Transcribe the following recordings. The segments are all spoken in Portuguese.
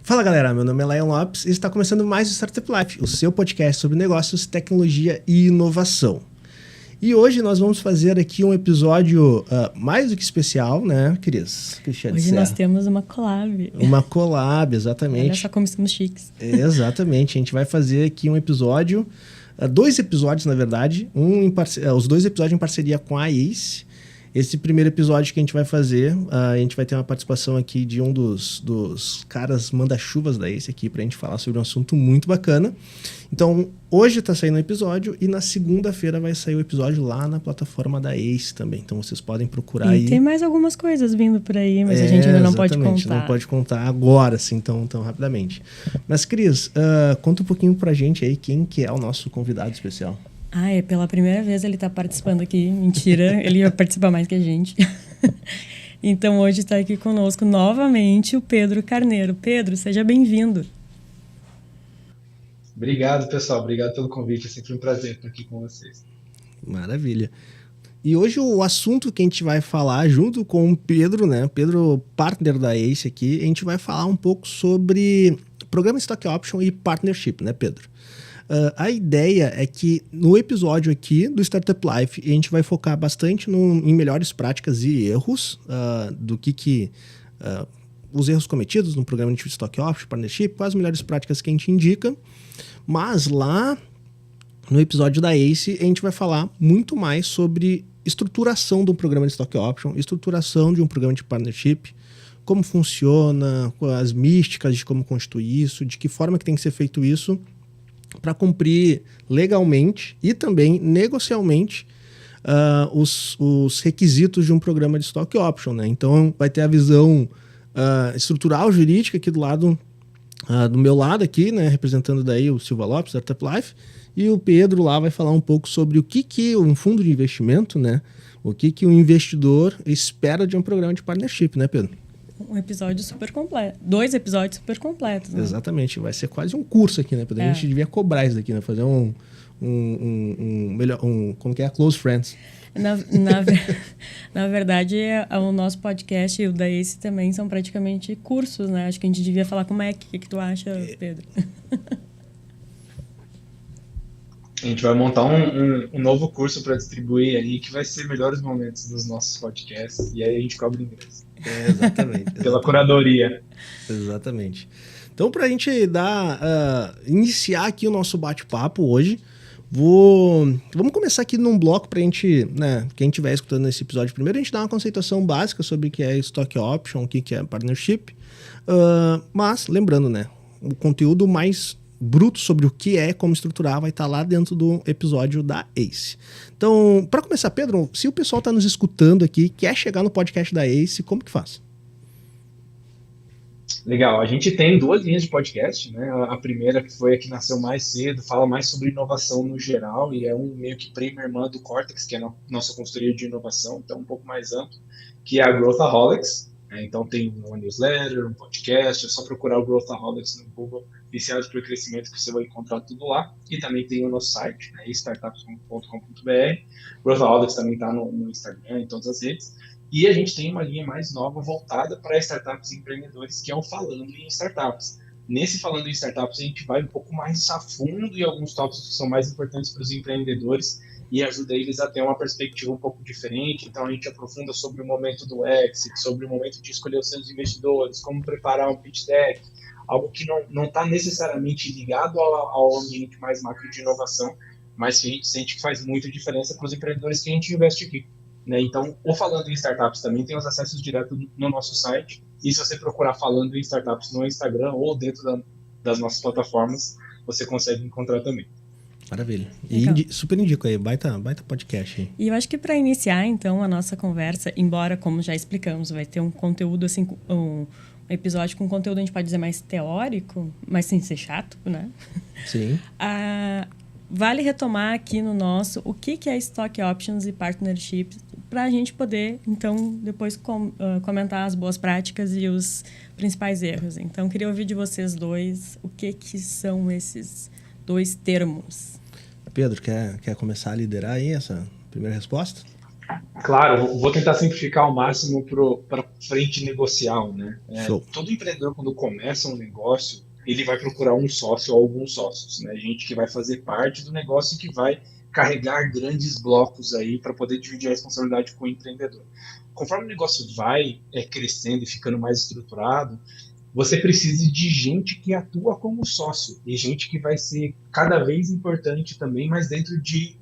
Fala galera, meu nome é Lion Lopes e está começando mais o Startup Life, o seu podcast sobre negócios, tecnologia e inovação. E hoje nós vamos fazer aqui um episódio mais do que especial, né, Cristiane? Hoje nós temos uma collab. Uma collab, exatamente. Olha só como estamos chiques. Exatamente, a gente vai fazer aqui um episódio, dois episódios na verdade, os dois episódios em parceria com a Ace. Esse primeiro episódio que a gente vai fazer, a gente vai ter uma participação aqui de um dos caras manda-chuvas da Ace aqui pra gente falar sobre um assunto muito bacana. Então, hoje tá saindo o episódio e na segunda-feira vai sair o episódio lá na plataforma da Ace também. Então, vocês podem procurar aí. Tem mais algumas coisas vindo por aí, mas a gente ainda não pode contar. Não pode contar agora, assim, tão rapidamente. Mas, Cris, conta um pouquinho pra gente aí quem que é o nosso convidado especial. Pela primeira vez ele está participando aqui. Mentira, ele ia participar mais que a gente. Então, hoje está aqui conosco novamente o Pedro Carneiro. Pedro, seja bem-vindo. Obrigado, pessoal. Obrigado pelo convite. É sempre um prazer estar aqui com vocês. Maravilha. E hoje o assunto que a gente vai falar junto com o Pedro, né? Pedro, partner da Ace aqui, a gente vai falar um pouco sobre programa Stock Option e partnership, né, Pedro? A ideia é que no episódio aqui do Startup Life a gente vai focar bastante em melhores práticas e erros do que os erros cometidos no programa de Stock Option, Partnership, quais as melhores práticas que a gente indica. Mas lá no episódio da Ace a gente vai falar muito mais sobre estruturação de um programa de Stock Option, estruturação de um programa de Partnership, como funciona, as místicas de como constituir isso, de que forma que tem que ser feito isso, para cumprir legalmente e também negocialmente os requisitos de um programa de Stock Option, né? Então, vai ter a visão estrutural, jurídica aqui do lado, do meu lado aqui, né? Representando daí o Silva Lopes, Startup Life, e o Pedro lá vai falar um pouco sobre o que um fundo de investimento, né? O que o investidor espera de um programa de partnership, né, Pedro? Um episódio super completo. 2 episódios super completos, né? Exatamente. Vai ser quase um curso aqui, né? A gente devia cobrar isso daqui, né? Fazer como que é? Close Friends. Na verdade, o nosso podcast e o da Ace também são praticamente cursos, né? Acho que a gente devia falar como é. O que tu acha, Pedro? A gente vai montar um novo curso para distribuir aí, que vai ser melhores momentos dos nossos podcasts. E aí a gente cobra ingresso. Exatamente. Pela curadoria. Exatamente. Então, para a gente iniciar aqui o nosso bate-papo hoje, vamos começar aqui num bloco para a gente, né, quem estiver escutando esse episódio primeiro, a gente dá uma conceituação básica sobre o que é Stock Option, o que é Partnership. Mas, lembrando, né, o conteúdo mais bruto sobre o que é, como estruturar, vai estar lá dentro do episódio da Ace. Então, para começar, Pedro, se o pessoal está nos escutando aqui, quer chegar no podcast da Ace, como que faz? Legal, a gente tem 2 linhas de podcast, né? A primeira, que foi a que nasceu mais cedo, fala mais sobre inovação no geral e é meio que prima irmã do Cortex, que é a nossa consultoria de inovação, então um pouco mais amplo, que é a Growthaholics. Então tem uma newsletter, um podcast, é só procurar o Growthaholics no Google, Viciados pelo Crescimento, que você vai encontrar tudo lá. E também tem o nosso site, né, startups.com.br. Growthaholics também está no Instagram, em todas as redes. E a gente tem uma linha mais nova voltada para startups e empreendedores, que é o Falando em Startups. Nesse Falando em Startups, a gente vai um pouco mais a fundo em alguns tópicos que são mais importantes para os empreendedores e ajuda eles a ter uma perspectiva um pouco diferente. Então, a gente aprofunda sobre o momento do exit, sobre o momento de escolher os seus investidores, como preparar um pitch deck, algo que não está necessariamente ligado ao ambiente mais macro de inovação, mas que a gente sente que faz muita diferença para os empreendedores que a gente investe aqui. Né? Então, o Falando em Startups também tem os acessos diretos no nosso site, e se você procurar Falando em Startups no Instagram ou dentro das nossas plataformas, você consegue encontrar também. Maravilha. E super indico aí, baita podcast aí. E eu acho que para iniciar, então, a nossa conversa, embora, como já explicamos, vai ter um conteúdo, assim, um episódio com conteúdo, a gente pode dizer, mais teórico, mas sem ser chato, né? Sim. Vale retomar aqui no nosso o que é Stock Options e Partnerships, para a gente poder, então, depois comentar as boas práticas e os principais erros. Então, queria ouvir de vocês dois o que são esses 2 termos. Pedro, quer começar a liderar aí essa primeira resposta? Claro, vou tentar simplificar ao máximo para frente negocial, né? Show. Todo empreendedor, quando começa um negócio, ele vai procurar um sócio ou alguns sócios, né? Gente que vai fazer parte do negócio e que vai carregar grandes blocos aí para poder dividir a responsabilidade com o empreendedor. Conforme o negócio vai crescendo e ficando mais estruturado, você precisa de gente que atua como sócio e gente que vai ser cada vez importante também, mas dentro de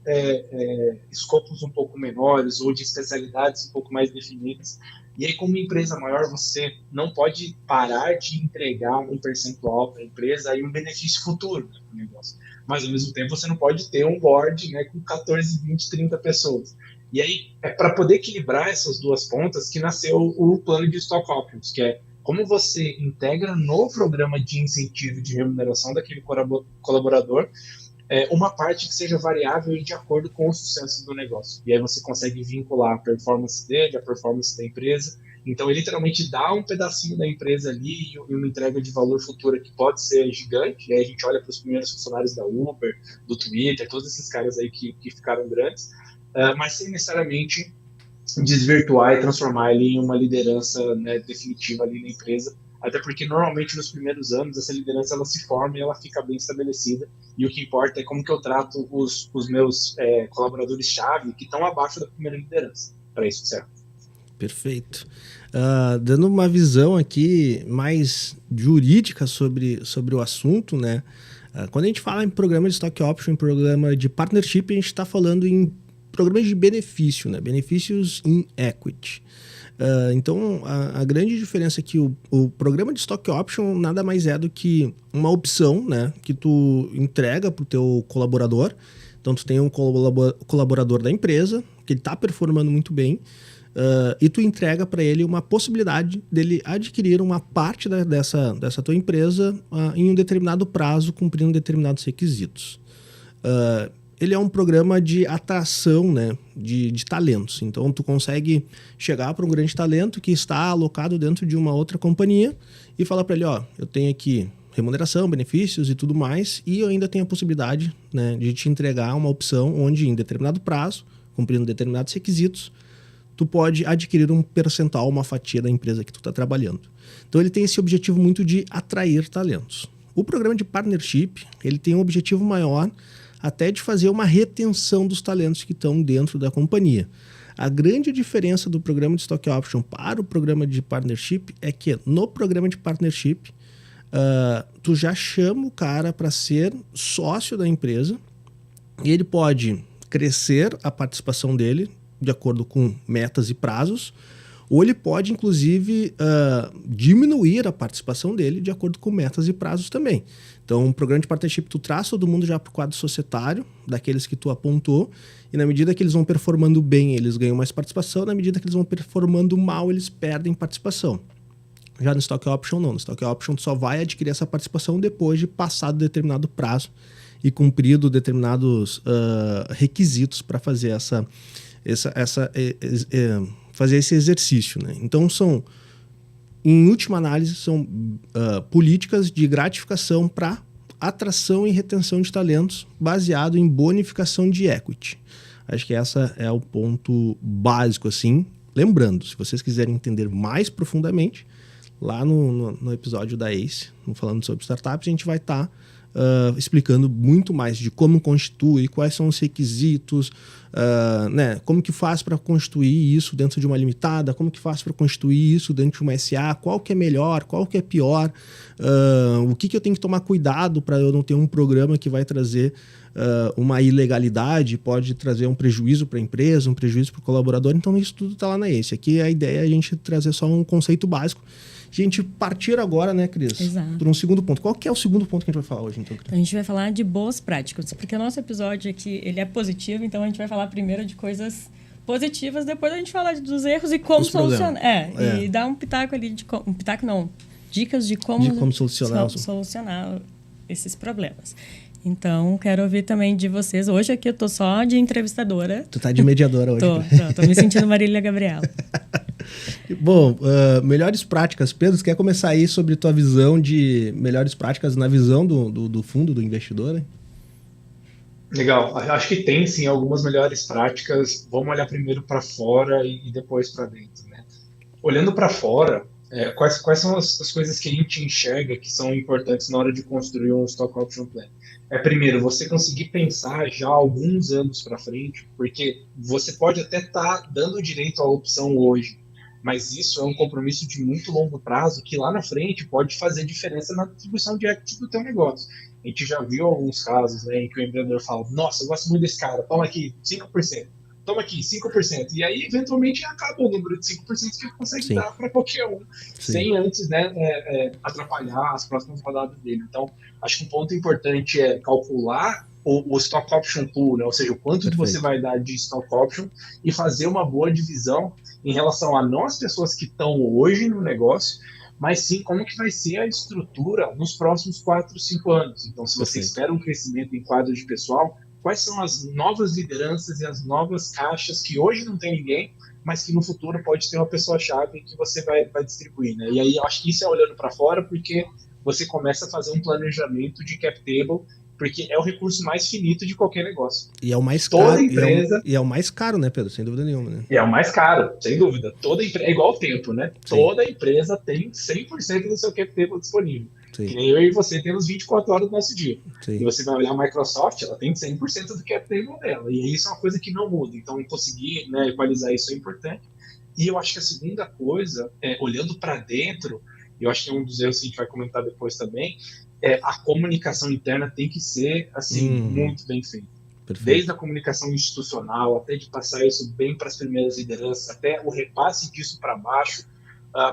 escopos um pouco menores ou de especialidades um pouco mais definidas. E aí, como empresa maior, você não pode parar de entregar um percentual para a empresa e um benefício futuro, né, para o negócio. Mas, ao mesmo tempo, você não pode ter um board, né, com 14, 20, 30 pessoas. E aí, é para poder equilibrar essas duas pontas que nasceu o plano de stock options, que é como você integra no programa de incentivo de remuneração daquele colaborador uma parte que seja variável e de acordo com o sucesso do negócio. E aí você consegue vincular a performance dele, a performance da empresa. Então, ele literalmente dá um pedacinho da empresa ali e uma entrega de valor futura que pode ser gigante. E aí a gente olha para os primeiros funcionários da Uber, do Twitter, todos esses caras aí que ficaram grandes, mas sem necessariamente desvirtuar e transformar ele em uma liderança, né, definitiva ali na empresa, até porque normalmente nos primeiros anos essa liderança ela se forma e ela fica bem estabelecida, e o que importa é como que eu trato os meus colaboradores-chave que estão abaixo da primeira liderança, para isso serve. Perfeito. Dando uma visão aqui mais jurídica sobre o assunto, né? Quando a gente fala em programa de stock option, em programa de partnership, a gente está falando em programas de benefício, né? Benefícios in equity. Então, a grande diferença é que o programa de stock option nada mais é do que uma opção, né, que tu entrega para o teu colaborador. Então, tu tem um colaborador da empresa, que ele está performando muito bem, e tu entrega para ele uma possibilidade dele adquirir uma parte dessa tua empresa em um determinado prazo, cumprindo determinados requisitos. Ele é um programa de atração, né, de talentos. Então, tu consegue chegar para um grande talento que está alocado dentro de uma outra companhia e falar para ele, eu tenho aqui remuneração, benefícios e tudo mais, e eu ainda tenho a possibilidade, né, de te entregar uma opção onde, em determinado prazo, cumprindo determinados requisitos, tu pode adquirir um percentual, uma fatia da empresa que tu está trabalhando. Então, ele tem esse objetivo muito de atrair talentos. O programa de partnership, ele tem um objetivo maior, até de fazer uma retenção dos talentos que estão dentro da companhia. A grande diferença do programa de stock option para o programa de partnership é que no programa de partnership, tu já chama o cara para ser sócio da empresa e ele pode crescer a participação dele de acordo com metas e prazos, ou ele pode, inclusive, diminuir a participação dele de acordo com metas e prazos também. Então, um programa de partnership, tu traz todo mundo já para o quadro societário, daqueles que tu apontou, e na medida que eles vão performando bem, eles ganham mais participação, na medida que eles vão performando mal, eles perdem participação. Já no stock option, não. No stock option, tu só vai adquirir essa participação depois de passado determinado prazo e cumprido determinados requisitos para fazer fazer esse exercício, né? Então, em última análise, são políticas de gratificação para atração e retenção de talentos baseado em bonificação de equity. Acho que esse é o ponto básico, assim. Lembrando, se vocês quiserem entender mais profundamente, lá no episódio da ACE, falando sobre startups, a gente vai estar explicando muito mais de como constitui, quais são os requisitos, né, como que faz para constituir isso dentro de uma limitada, como que faz para constituir isso dentro de uma SA, qual que é melhor, qual que é pior, o que eu tenho que tomar cuidado para eu não ter um programa que vai trazer uma ilegalidade, pode trazer um prejuízo para a empresa, um prejuízo para o colaborador. Então isso tudo está lá na ACE. Aqui a ideia é a gente trazer só um conceito básico. A gente partir agora, né, Cris? Exato. Para um segundo ponto. Qual que é o segundo ponto que a gente vai falar hoje, então, Cris? A gente vai falar de boas práticas, porque o nosso episódio aqui, ele é positivo, então a gente vai falar primeiro de coisas positivas, depois a gente fala dos erros e como solucionar. E dar um pitaco ali, dicas de como solucionar esses problemas. Então, quero ouvir também de vocês. Hoje aqui eu tô só de entrevistadora. Tu tá de mediadora hoje. Tô me sentindo Marília Gabriela. Bom, melhores práticas. Pedro, quer começar aí sobre tua visão de melhores práticas na visão do fundo, do investidor? Hein? Legal. Acho que tem sim algumas melhores práticas. Vamos olhar primeiro para fora e depois para dentro, né? Olhando para fora, quais são as coisas que a gente enxerga que são importantes na hora de construir um Stock Option Plan? Primeiro, você conseguir pensar já alguns anos para frente, porque você pode até estar dando direito à opção hoje, mas isso é um compromisso de muito longo prazo que lá na frente pode fazer diferença na distribuição de equity do teu negócio. A gente já viu alguns casos, né, em que o empreendedor fala: nossa, eu gosto muito desse cara, toma aqui 5%. Toma aqui, 5%. E aí, eventualmente, acaba o número de 5% que ele consegue Sim, dar para qualquer um, sim, sem antes, né, atrapalhar as próximas rodadas dele. Então, acho que um ponto importante é calcular o stock option pool, né? Ou seja, o quanto que você perfeito. vai dar de stock option e fazer uma boa divisão em relação a não as pessoas que estão hoje no negócio, mas sim como que vai ser a estrutura nos próximos 4, 5 anos. Então, se você Perfeito. espera um crescimento em quadro de pessoal, quais são as novas lideranças e as novas caixas que hoje não tem ninguém, mas que no futuro pode ter uma pessoa-chave que você vai distribuir, né? E aí eu acho que isso é olhando para fora, porque você começa a fazer um planejamento de cap table, porque é o recurso mais finito de qualquer negócio. E é o mais Toda caro, empresa e é o mais caro, né, Pedro? Sem dúvida nenhuma, né? e é o mais caro, sem dúvida. Toda empresa, é igual o tempo, né? Sim, Toda empresa tem 100% do seu cap table disponível. Que sim, nem eu e você temos 24 horas do nosso dia. E sim. você vai olhar a Microsoft, ela tem 100% do cap table dela. E isso é uma coisa que não muda. Então, conseguir, né, equalizar isso é importante. E eu acho que a segunda coisa, olhando para dentro, eu acho que é um dos erros que a gente vai comentar depois também, a comunicação interna tem que ser, assim, Uhum, muito bem feita. Desde perfeito. a comunicação institucional, até de passar isso bem para as primeiras lideranças, até o repasse disso para baixo,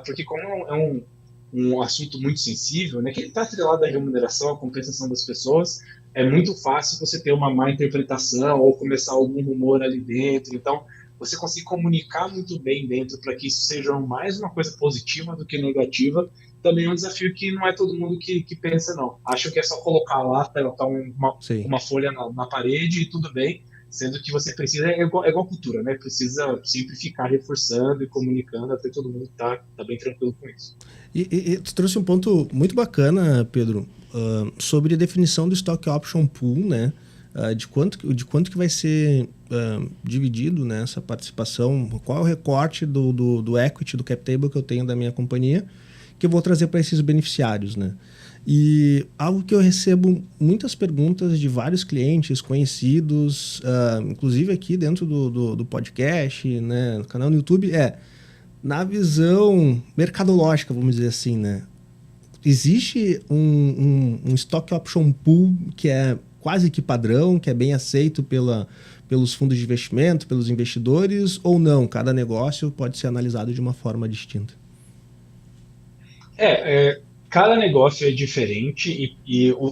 porque como é um assunto muito sensível, né, que ele está atrelado à remuneração, à compensação das pessoas, é muito fácil você ter uma má interpretação ou começar algum rumor ali dentro. Então, você conseguir comunicar muito bem dentro para que isso seja mais uma coisa positiva do que negativa, também é um desafio que não é todo mundo que pensa, não. Acho que é só colocar lá, tá Sim. uma folha na parede e tudo bem, sendo que você precisa, é igual cultura, né? Precisa sempre ficar reforçando e comunicando até todo mundo tá bem tranquilo com isso. E tu trouxe um ponto muito bacana, Pedro, sobre a definição do Stock Option Pool, né? De quanto que vai ser dividido, né, essa participação, qual é o recorte do equity, do cap table que eu tenho da minha companhia, que eu vou trazer para esses beneficiários, né? E algo que eu recebo muitas perguntas de vários clientes conhecidos, inclusive aqui dentro do podcast, né, no canal no YouTube, na visão mercadológica, vamos dizer assim, né? Existe um stock option pool que é quase que padrão, que é bem aceito pelos fundos de investimento, pelos investidores, ou não? Cada negócio pode ser analisado de uma forma distinta. Cada negócio é diferente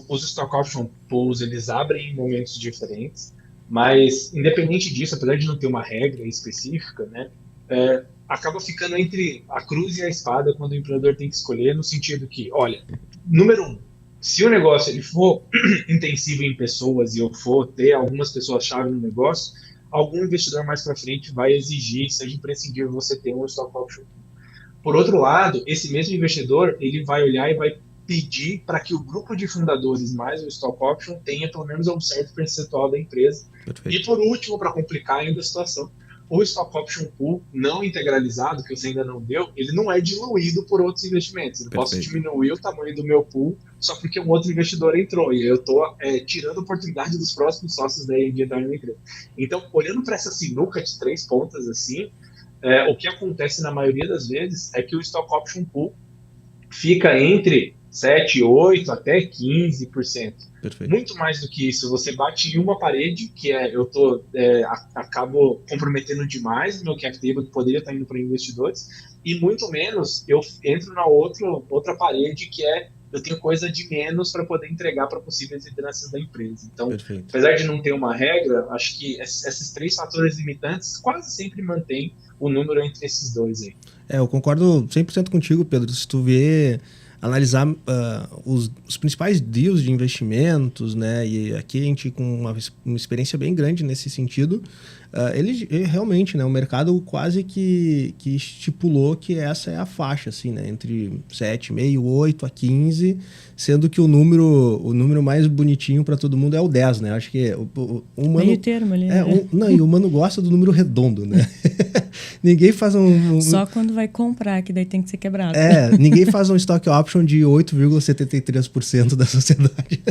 os stock option pools eles abrem em momentos diferentes, mas independente disso, apesar de não ter uma regra específica, né, acaba ficando entre a cruz e a espada quando o empreendedor tem que escolher, no sentido que, olha, número um, se o negócio ele for intensivo em pessoas e eu for ter algumas pessoas-chave no negócio, algum investidor mais para frente vai exigir, seja imprescindível você ter um stock option. Por outro lado, esse mesmo investidor ele vai olhar e vai pedir para que o grupo de fundadores mais o stock option tenha pelo menos um certo percentual da empresa. E Perfeito. por último, para complicar ainda a situação, o stock option pool não integralizado, que você ainda não deu, ele não é diluído por outros investimentos. Eu posso Perfeito. diminuir o tamanho do meu pool só porque um outro investidor entrou e eu estou tirando a oportunidade dos próximos sócios da de entrar na empresa. Então, olhando para essa sinuca de 3 pontas assim, o que acontece na maioria das vezes é que o stock option pool fica entre 7, 8 até 15%. Perfeito. Muito mais do que isso, você bate em uma parede, que acabo comprometendo demais o meu cap table, que poderia estar indo para investidores, e muito menos eu entro na outra parede, que eu tenho coisa de menos para poder entregar para possíveis lideranças da empresa. Então, Perfeito. apesar de não ter uma regra, acho que esses 3 fatores limitantes quase sempre mantêm o número entre esses dois aí. Eu concordo 100% contigo, Pedro. Se tu analisar os principais deals de investimentos, né? E aqui a gente com uma experiência bem grande nesse sentido, Ele realmente, né, o mercado quase que estipulou que essa é a faixa, assim, né, entre 7,5, 8 a 15, sendo que o número mais bonitinho para todo mundo é o 10, né? Acho que o humano... Meio termo ali, né? Não, e o humano gosta do número redondo, né? Ninguém faz Só quando vai comprar, que daí tem que ser quebrado. Ninguém faz um stock option de 8,73% da sociedade.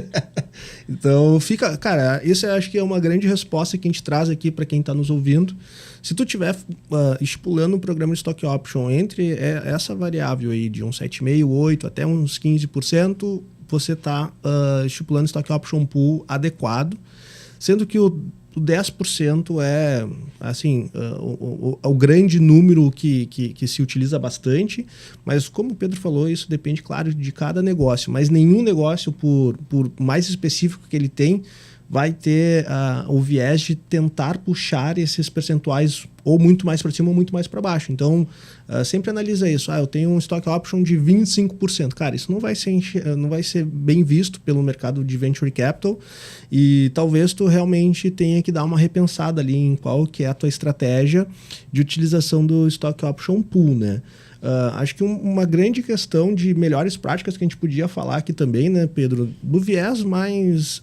Então, cara, isso eu acho que é uma grande resposta que a gente traz aqui para quem está nos ouvindo. Se tu estiver estipulando um programa de stock option entre essa variável aí de uns 7,5%, 8% até uns 15%, você está estipulando stock option pool adequado, sendo que o 10% é assim, o grande número que se utiliza bastante, mas como o Pedro falou, isso depende, claro, de cada negócio, mas nenhum negócio, por mais específico que ele tem, vai ter o viés de tentar puxar esses percentuais ou muito mais para cima ou muito mais para baixo. Então, sempre analisa isso. Eu tenho um stock option de 25%. Cara, isso não vai ser bem visto pelo mercado de venture capital e talvez tu realmente tenha que dar uma repensada ali em qual que é a tua estratégia de utilização do stock option pool, né? Acho que uma grande questão de melhores práticas que a gente podia falar aqui também, né, Pedro, do viés mais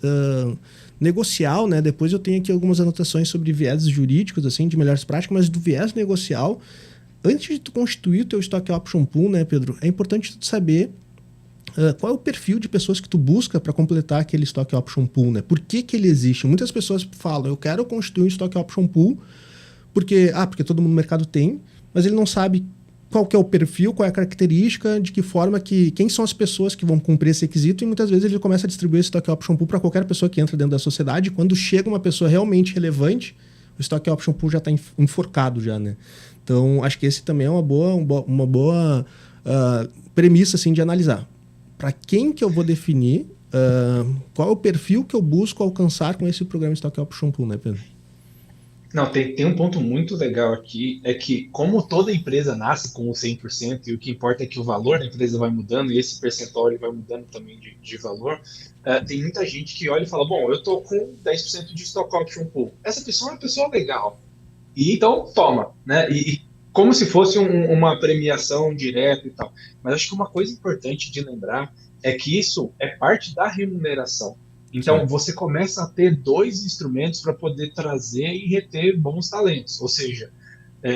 negocial, né? Depois eu tenho aqui algumas anotações sobre viés jurídicos, assim, de melhores práticas, mas do viés negocial, antes de tu constituir o teu stock option pool, né, Pedro, é importante tu saber qual é o perfil de pessoas que tu busca para completar aquele stock option pool, né? Por que ele existe? Muitas pessoas falam, eu quero constituir um stock option pool porque todo mundo no mercado tem, mas ele não sabe qual que é o perfil, qual é a característica, de que forma quem são as pessoas que vão cumprir esse requisito, e muitas vezes ele começa a distribuir esse stock option pool para qualquer pessoa que entra dentro da sociedade. Quando chega uma pessoa realmente relevante, o stock option pool já está enforcado já, né? Então, acho que esse também é uma boa premissa, assim, de analisar. Para quem que eu vou definir, qual é o perfil que eu busco alcançar com esse programa de stock option pool, né, Pedro? Não, tem um ponto muito legal aqui, é que como toda empresa nasce com o 100%, e o que importa é que o valor da empresa vai mudando, e esse percentual ele vai mudando também de valor, tem muita gente que olha e fala, bom, eu estou com 10% de stock option pool. Essa pessoa é uma pessoa legal, e então toma, né? E como se fosse uma premiação direta e tal. Mas acho que uma coisa importante de lembrar é que isso é parte da remuneração. Então, sim, você começa a ter dois instrumentos para poder trazer e reter bons talentos. Ou seja,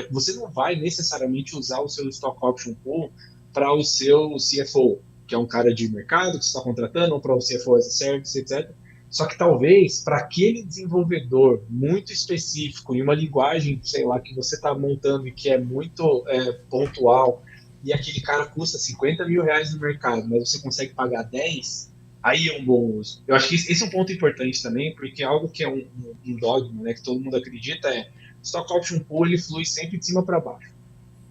você não vai necessariamente usar o seu stock option pool para o seu CFO, que é um cara de mercado que você está contratando, ou para o CFO as a service, etc. Só que talvez para aquele desenvolvedor muito específico, em uma linguagem, sei lá, que você está montando e que é muito pontual, e aquele cara custa R$50 mil no mercado, mas você consegue pagar 10, aí é um bom uso. Eu acho que esse é um ponto importante também, porque algo que é um dogma, né, que todo mundo acredita stock option pool, ele flui sempre de cima para baixo.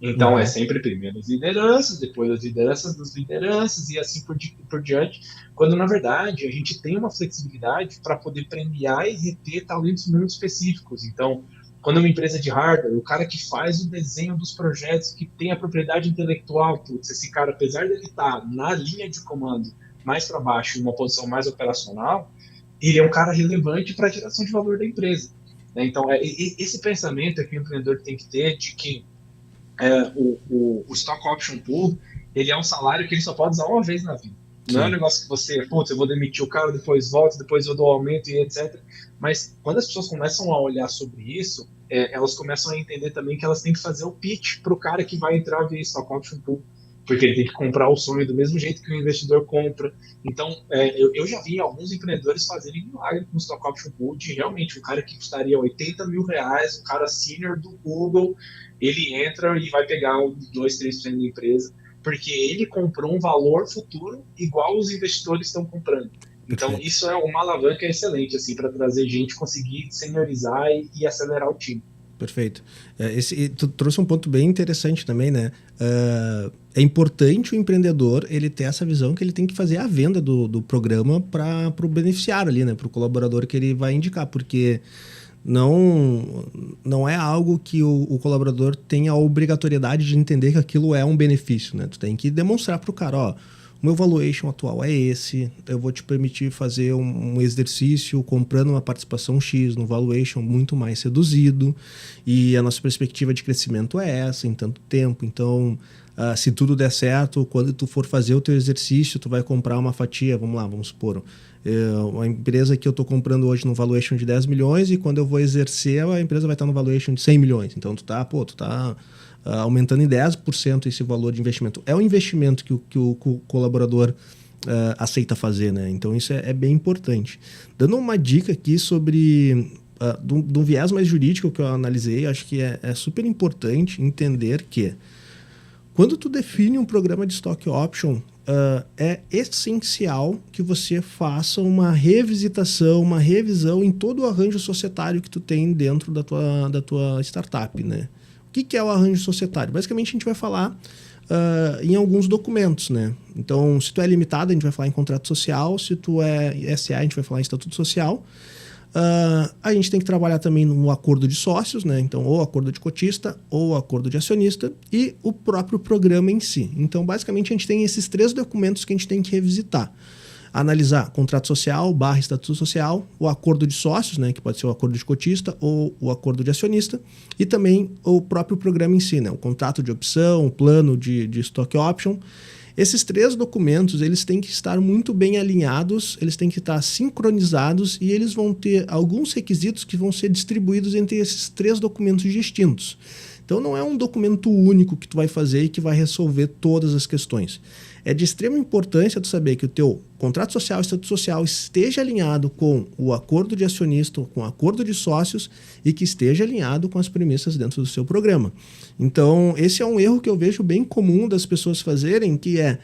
Então, é sempre primeiro as lideranças, depois as lideranças das lideranças e assim por diante, quando, na verdade, a gente tem uma flexibilidade para poder premiar e reter talentos muito específicos. Então, quando uma empresa de hardware, o cara que faz o desenho dos projetos, que tem a propriedade intelectual, putz, esse cara, apesar dele estar na linha de comando mais para baixo, em uma posição mais operacional, ele é um cara relevante para a geração de valor da empresa. Né? Então, esse pensamento que o empreendedor tem que ter de que o stock option pool, ele é um salário que ele só pode usar uma vez na vida. Sim. Não é um negócio que você, putz, eu vou demitir o cara, depois volto, depois eu dou aumento e etc. Mas quando as pessoas começam a olhar sobre isso, elas começam a entender também que elas têm que fazer o pitch para o cara que vai entrar via stock option pool, porque ele tem que comprar o sonho do mesmo jeito que o investidor compra. Então, eu já vi alguns empreendedores fazerem milagre com o stock option pool, de realmente um cara que custaria R$80 mil, um cara senior do Google, ele entra e vai pegar 2-3% da empresa, porque ele comprou um valor futuro igual os investidores estão comprando. Então, perfeito. Isso é uma alavanca excelente, assim, para trazer gente, conseguir seniorizar e acelerar o time. Perfeito. Tu trouxe um ponto bem interessante também, né? É importante o empreendedor ele ter essa visão que ele tem que fazer a venda do programa para o beneficiário ali, né? Para o colaborador que ele vai indicar, porque não é algo que o colaborador tenha a obrigatoriedade de entender que aquilo é um benefício, né? Tu tem que demonstrar para o cara, ó, meu valuation atual é esse, eu vou te permitir fazer um exercício comprando uma participação X no valuation muito mais reduzido, e a nossa perspectiva de crescimento é essa em tanto tempo. Então, se tudo der certo, quando tu for fazer o teu exercício, tu vai comprar uma fatia, vamos supor, uma empresa que eu estou comprando hoje no valuation de 10 milhões, e quando eu vou exercer, a empresa vai estar no valuation de 100 milhões. Então, tu tá aumentando em 10% esse valor de investimento. É um investimento que o colaborador aceita fazer, né? Então, isso é bem importante. Dando uma dica aqui sobre... do viés mais jurídico que eu analisei, acho que é super importante entender que quando tu define um programa de stock option, é essencial que você faça uma revisitação, uma revisão em todo o arranjo societário que tu tem dentro da tua startup, né? O que é o arranjo societário? Basicamente, a gente vai falar em alguns documentos, né? Então, se tu é limitado, a gente vai falar em contrato social. Se tu é SA, a gente vai falar em estatuto social. A gente tem que trabalhar também no acordo de sócios, né? Então, ou acordo de cotista, ou acordo de acionista, e o próprio programa em si. Então, basicamente, a gente tem esses 3 documentos que a gente tem que revisitar. Analisar contrato social / estatuto social, o acordo de sócios, né, que pode ser o acordo de cotista ou o acordo de acionista, e também o próprio programa em si, né, o contrato de opção, o plano de stock option. Esses 3 documentos, eles têm que estar muito bem alinhados, eles têm que estar sincronizados, e eles vão ter alguns requisitos que vão ser distribuídos entre esses 3 documentos distintos. Então, não é um documento único que tu vai fazer e que vai resolver todas as questões. É de extrema importância tu saber que o teu contrato social e estatuto social esteja alinhado com o acordo de acionista, com o acordo de sócios, e que esteja alinhado com as premissas dentro do seu programa. Então, esse é um erro que eu vejo bem comum das pessoas fazerem, que é,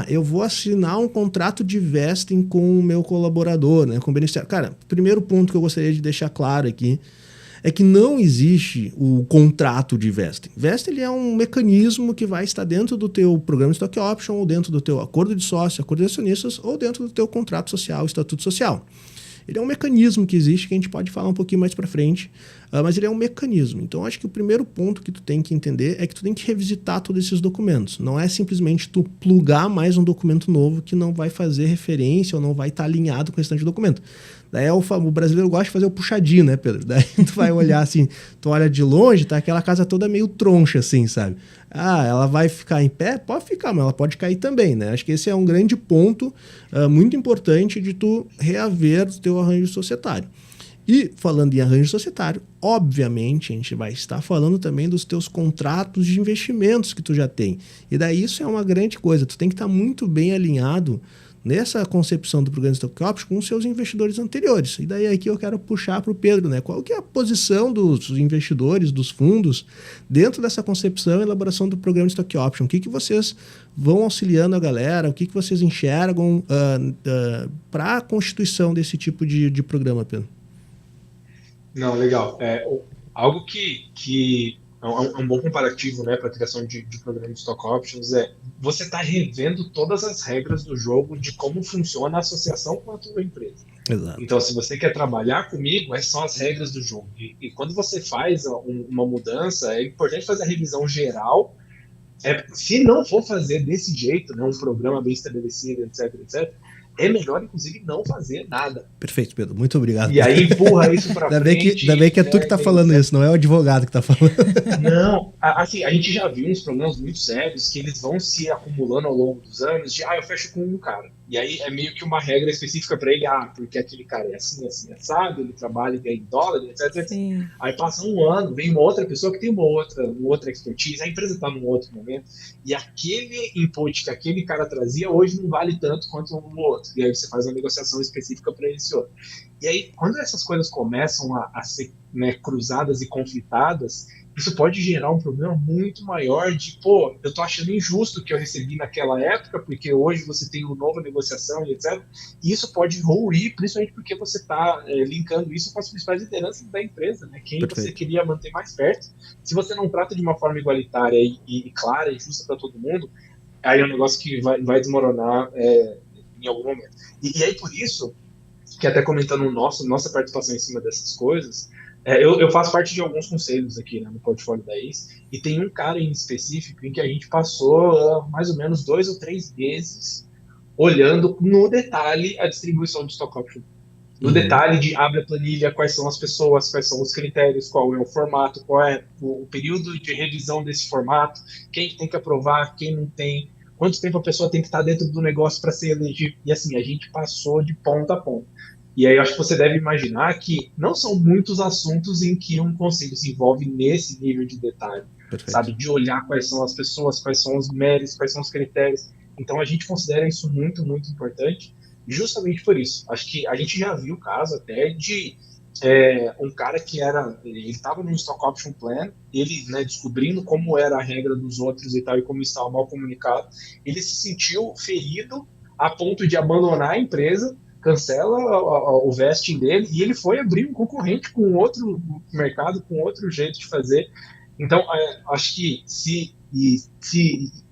eu vou assinar um contrato de vesting com o meu colaborador, né, com o beneficiário. Cara, primeiro ponto que eu gostaria de deixar claro aqui é que não existe o contrato de vesting. Vesting, ele é um mecanismo que vai estar dentro do teu programa de stock option, ou dentro do teu acordo de sócio, acordo de acionistas, ou dentro do teu contrato social, estatuto social. Ele é um mecanismo que existe, que a gente pode falar um pouquinho mais para frente, mas ele é um mecanismo. Então, acho que o primeiro ponto que tu tem que entender é que tu tem que revisitar todos esses documentos. Não é simplesmente tu plugar mais um documento novo que não vai fazer referência ou não vai estar alinhado com o restante do documento. Daí o brasileiro gosta de fazer o puxadinho, né, Pedro? Daí tu vai olhar assim, tu olha de longe, tá aquela casa toda meio troncha, assim, sabe? Ela vai ficar em pé? Pode ficar, mas ela pode cair também, né? Acho que esse é um grande ponto muito importante de tu reaver o teu arranjo societário. E falando em arranjo societário, obviamente a gente vai estar falando também dos teus contratos de investimentos que tu já tem. E daí isso é uma grande coisa, tu tem que estar muito bem alinhado nessa concepção do programa de stock option com os seus investidores anteriores. E daí aqui eu quero puxar para o Pedro, né? Qual que é a posição dos investidores, dos fundos, dentro dessa concepção e elaboração do programa de stock option? O que vocês vão auxiliando a galera? O que vocês enxergam para a constituição desse tipo de programa, Pedro? Não, legal. Algo que é um bom comparativo, né, para a criação de programa de stock options você está revendo todas as regras do jogo de como funciona a associação com a tua empresa. Exato. Então, se você quer trabalhar comigo, são as regras do jogo. E quando você faz uma mudança, é importante fazer a revisão geral. Se não for fazer desse jeito, né, um programa bem estabelecido, etc, etc, é melhor, inclusive, não fazer nada. Perfeito, Pedro. Muito obrigado. E aí empurra isso para frente. Ainda bem que é tu que tá falando isso, não é o advogado que tá falando. Não, assim, a gente já viu uns problemas muito sérios que eles vão se acumulando ao longo dos anos de, eu fecho com um cara. E aí é meio que uma regra específica para ele, porque aquele cara é assim, assado, ele trabalha e ganha em dólar, etc. Sim. Aí passa um ano, vem uma outra pessoa que tem uma outra expertise, a empresa está num outro momento, e aquele input que aquele cara trazia hoje não vale tanto quanto o outro. E aí você faz uma negociação específica para esse outro. E aí, quando essas coisas começam a ser, né, cruzadas e conflitadas, isso pode gerar um problema muito maior de, eu tô achando injusto o que eu recebi naquela época, porque hoje você tem uma nova negociação e etc. E isso pode ruir, principalmente porque você está linkando isso com as principais lideranças da empresa, né? Quem Perfeito. Você queria manter mais perto. Se você não trata de uma forma igualitária e clara e justa para todo mundo, aí é um negócio que vai desmoronar em algum momento. E aí, por isso, que até comentando nossa participação em cima dessas coisas, eu faço parte de alguns conselhos aqui, né, no portfólio da ACE, e tem um cara em específico em que a gente passou mais ou menos 2 ou 3 meses olhando no detalhe a distribuição de stock option. No detalhe de abre a planilha, quais são as pessoas, quais são os critérios, qual é o formato, qual é o período de revisão desse formato, quem tem que aprovar, quem não tem, quanto tempo a pessoa tem que estar dentro do negócio para ser elegível. E assim, a gente passou de ponta a ponta. E aí eu acho que você deve imaginar que não são muitos assuntos em que um conselho se envolve nesse nível de detalhe. Perfeito. Sabe? De olhar quais são as pessoas, quais são os méritos, quais são os critérios. Então a gente considera isso muito, muito importante. Justamente por isso. Acho que a gente já viu o caso até de um cara que ele estava no Stock Option Plan, ele, né, descobrindo como era a regra dos outros e tal, e como estava mal comunicado, ele se sentiu ferido a ponto de abandonar a empresa, cancela o vesting dele, e ele foi abrir um concorrente com outro mercado, com outro jeito de fazer. Então, acho que se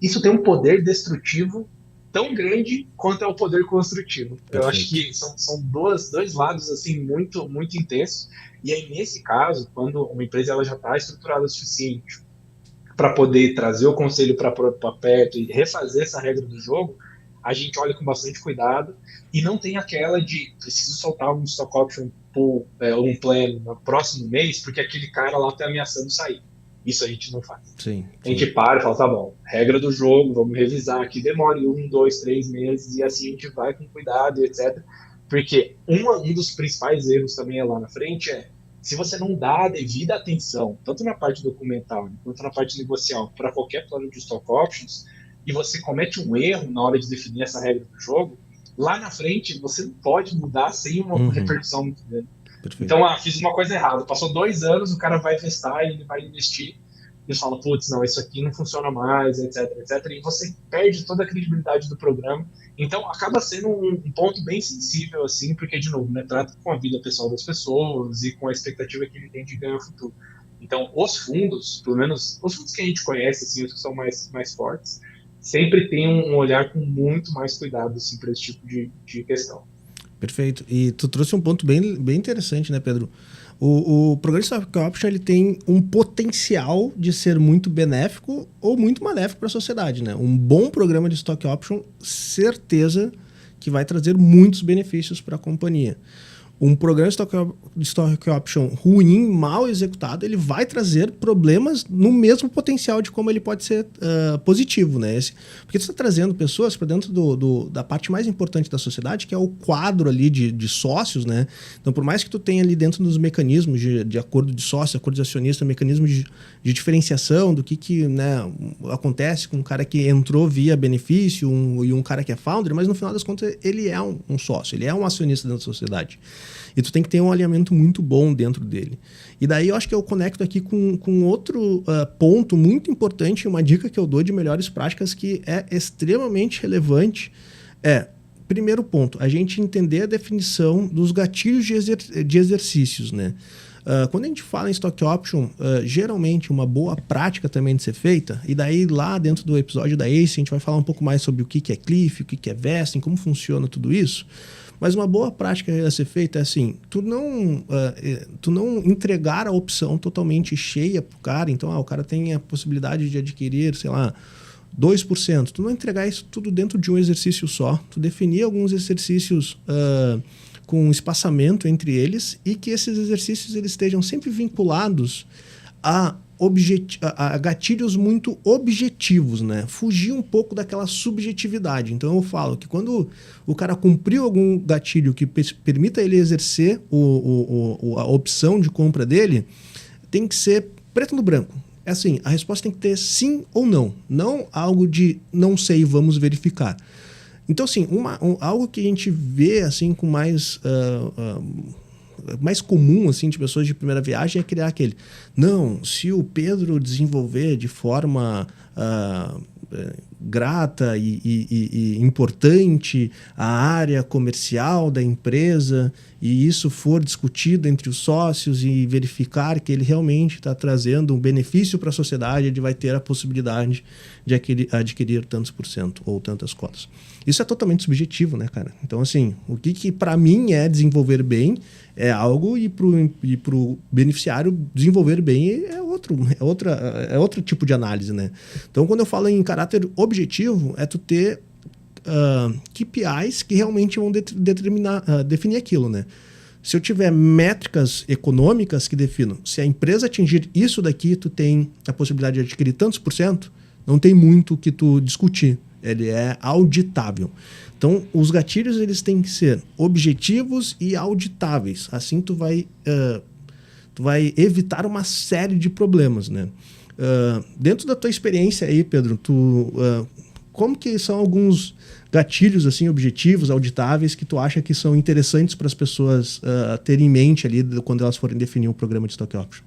isso tem um poder destrutivo tão grande quanto é o poder construtivo. Perfeito. Eu acho que são dois lados assim muito, muito intensos. E aí, nesse caso, quando uma empresa ela já está estruturada o suficiente para poder trazer o conselho para perto e refazer essa regra do jogo, a gente olha com bastante cuidado e não tem aquela de preciso soltar um stock option ou um plano no próximo mês porque aquele cara lá está ameaçando sair. Isso a gente não faz. Sim. A gente para e fala, tá bom, regra do jogo, vamos revisar aqui, demore 1, 2, 3 meses, e assim a gente vai com cuidado, etc. Porque um dos principais erros também lá na frente se você não dá a devida atenção, tanto na parte documental quanto na parte negocial, para qualquer plano de stock options, e você comete um erro na hora de definir essa regra do jogo, lá na frente você não pode mudar sem uma repercussão muito grande. Perfeito. Então, fiz uma coisa errada. Passou 2 anos, o cara vai testar e ele vai investir. E fala, putz, não, isso aqui não funciona mais, etc, etc. E você perde toda a credibilidade do programa. Então, acaba sendo um ponto bem sensível, assim, porque, de novo, né, trata com a vida pessoal das pessoas e com a expectativa que ele tem de ganhar no futuro. Então, os fundos, pelo menos os fundos que a gente conhece, assim, os que são mais fortes, sempre tem um olhar com muito mais cuidado, assim, para esse tipo de questão. Perfeito. E tu trouxe um ponto bem interessante, né, Pedro? O programa de Stock Option ele tem um potencial de ser muito benéfico ou muito maléfico para a sociedade, né? Um bom programa de Stock Option, certeza que vai trazer muitos benefícios para a companhia. Um programa de Stock Option ruim, mal executado, ele vai trazer problemas no mesmo potencial de como ele pode ser positivo, né? Porque você está trazendo pessoas para dentro da parte mais importante da sociedade, que é o quadro ali de sócios, né? Então, por mais que tu tenha ali dentro dos mecanismos de acordo de sócio, acordo de acionista, mecanismos de diferenciação do que né, acontece com um cara que entrou via benefício e um cara que é founder, mas no final das contas ele é um sócio, ele é um acionista dentro da sociedade. E tu tem que ter um alinhamento muito bom dentro dele. E daí eu acho que eu conecto aqui com outro ponto muito importante, uma dica que eu dou de melhores práticas que é extremamente relevante. Primeiro ponto, a gente entender a definição dos gatilhos de exercícios, né? Quando a gente fala em Stock Option, geralmente uma boa prática também de ser feita, e daí lá dentro do episódio da ACE a gente vai falar um pouco mais sobre o que é Cliff, o que é Vesting, como funciona tudo isso. Mas uma boa prática a ser feita é assim, tu não entregar a opção totalmente cheia pro cara, então o cara tem a possibilidade de adquirir, sei lá, 2%. Tu não entregar isso tudo dentro de um exercício só, tu definir alguns exercícios com espaçamento entre eles e que esses exercícios eles estejam sempre vinculados a gatilhos muito objetivos, né? Fugir um pouco daquela subjetividade. Então eu falo que quando o cara cumpriu algum gatilho que permita ele exercer a opção de compra dele, tem que ser preto no branco. É assim, a resposta tem que ter sim ou não. Não algo de não sei, vamos verificar. Então, assim, algo que a gente vê assim com mais comum assim, de pessoas de primeira viagem é criar aquele... Não, se o Pedro desenvolver de forma grata e importante a área comercial da empresa e isso for discutido entre os sócios e verificar que ele realmente está trazendo um benefício para a sociedade, ele vai ter a possibilidade de adquirir tantos % ou tantas cotas. Isso é totalmente subjetivo, né, cara? Então, assim, o que para mim é desenvolver bem é algo e pro beneficiário desenvolver bem é outro tipo de análise, né? Então, quando eu falo em caráter objetivo, é tu ter KPIs que realmente vão definir aquilo, né? Se eu tiver métricas econômicas que definam, se a empresa atingir isso daqui, tu tem a possibilidade de adquirir tantos por cento, não tem muito o que tu discutir. Ele é auditável. Então, os gatilhos eles têm que ser objetivos e auditáveis. Assim tu vai evitar uma série de problemas, né? Dentro da tua experiência aí, Pedro, como que são alguns gatilhos assim, objetivos, auditáveis, que tu acha que são interessantes para as pessoas terem em mente ali quando elas forem definir um programa de Stock Option?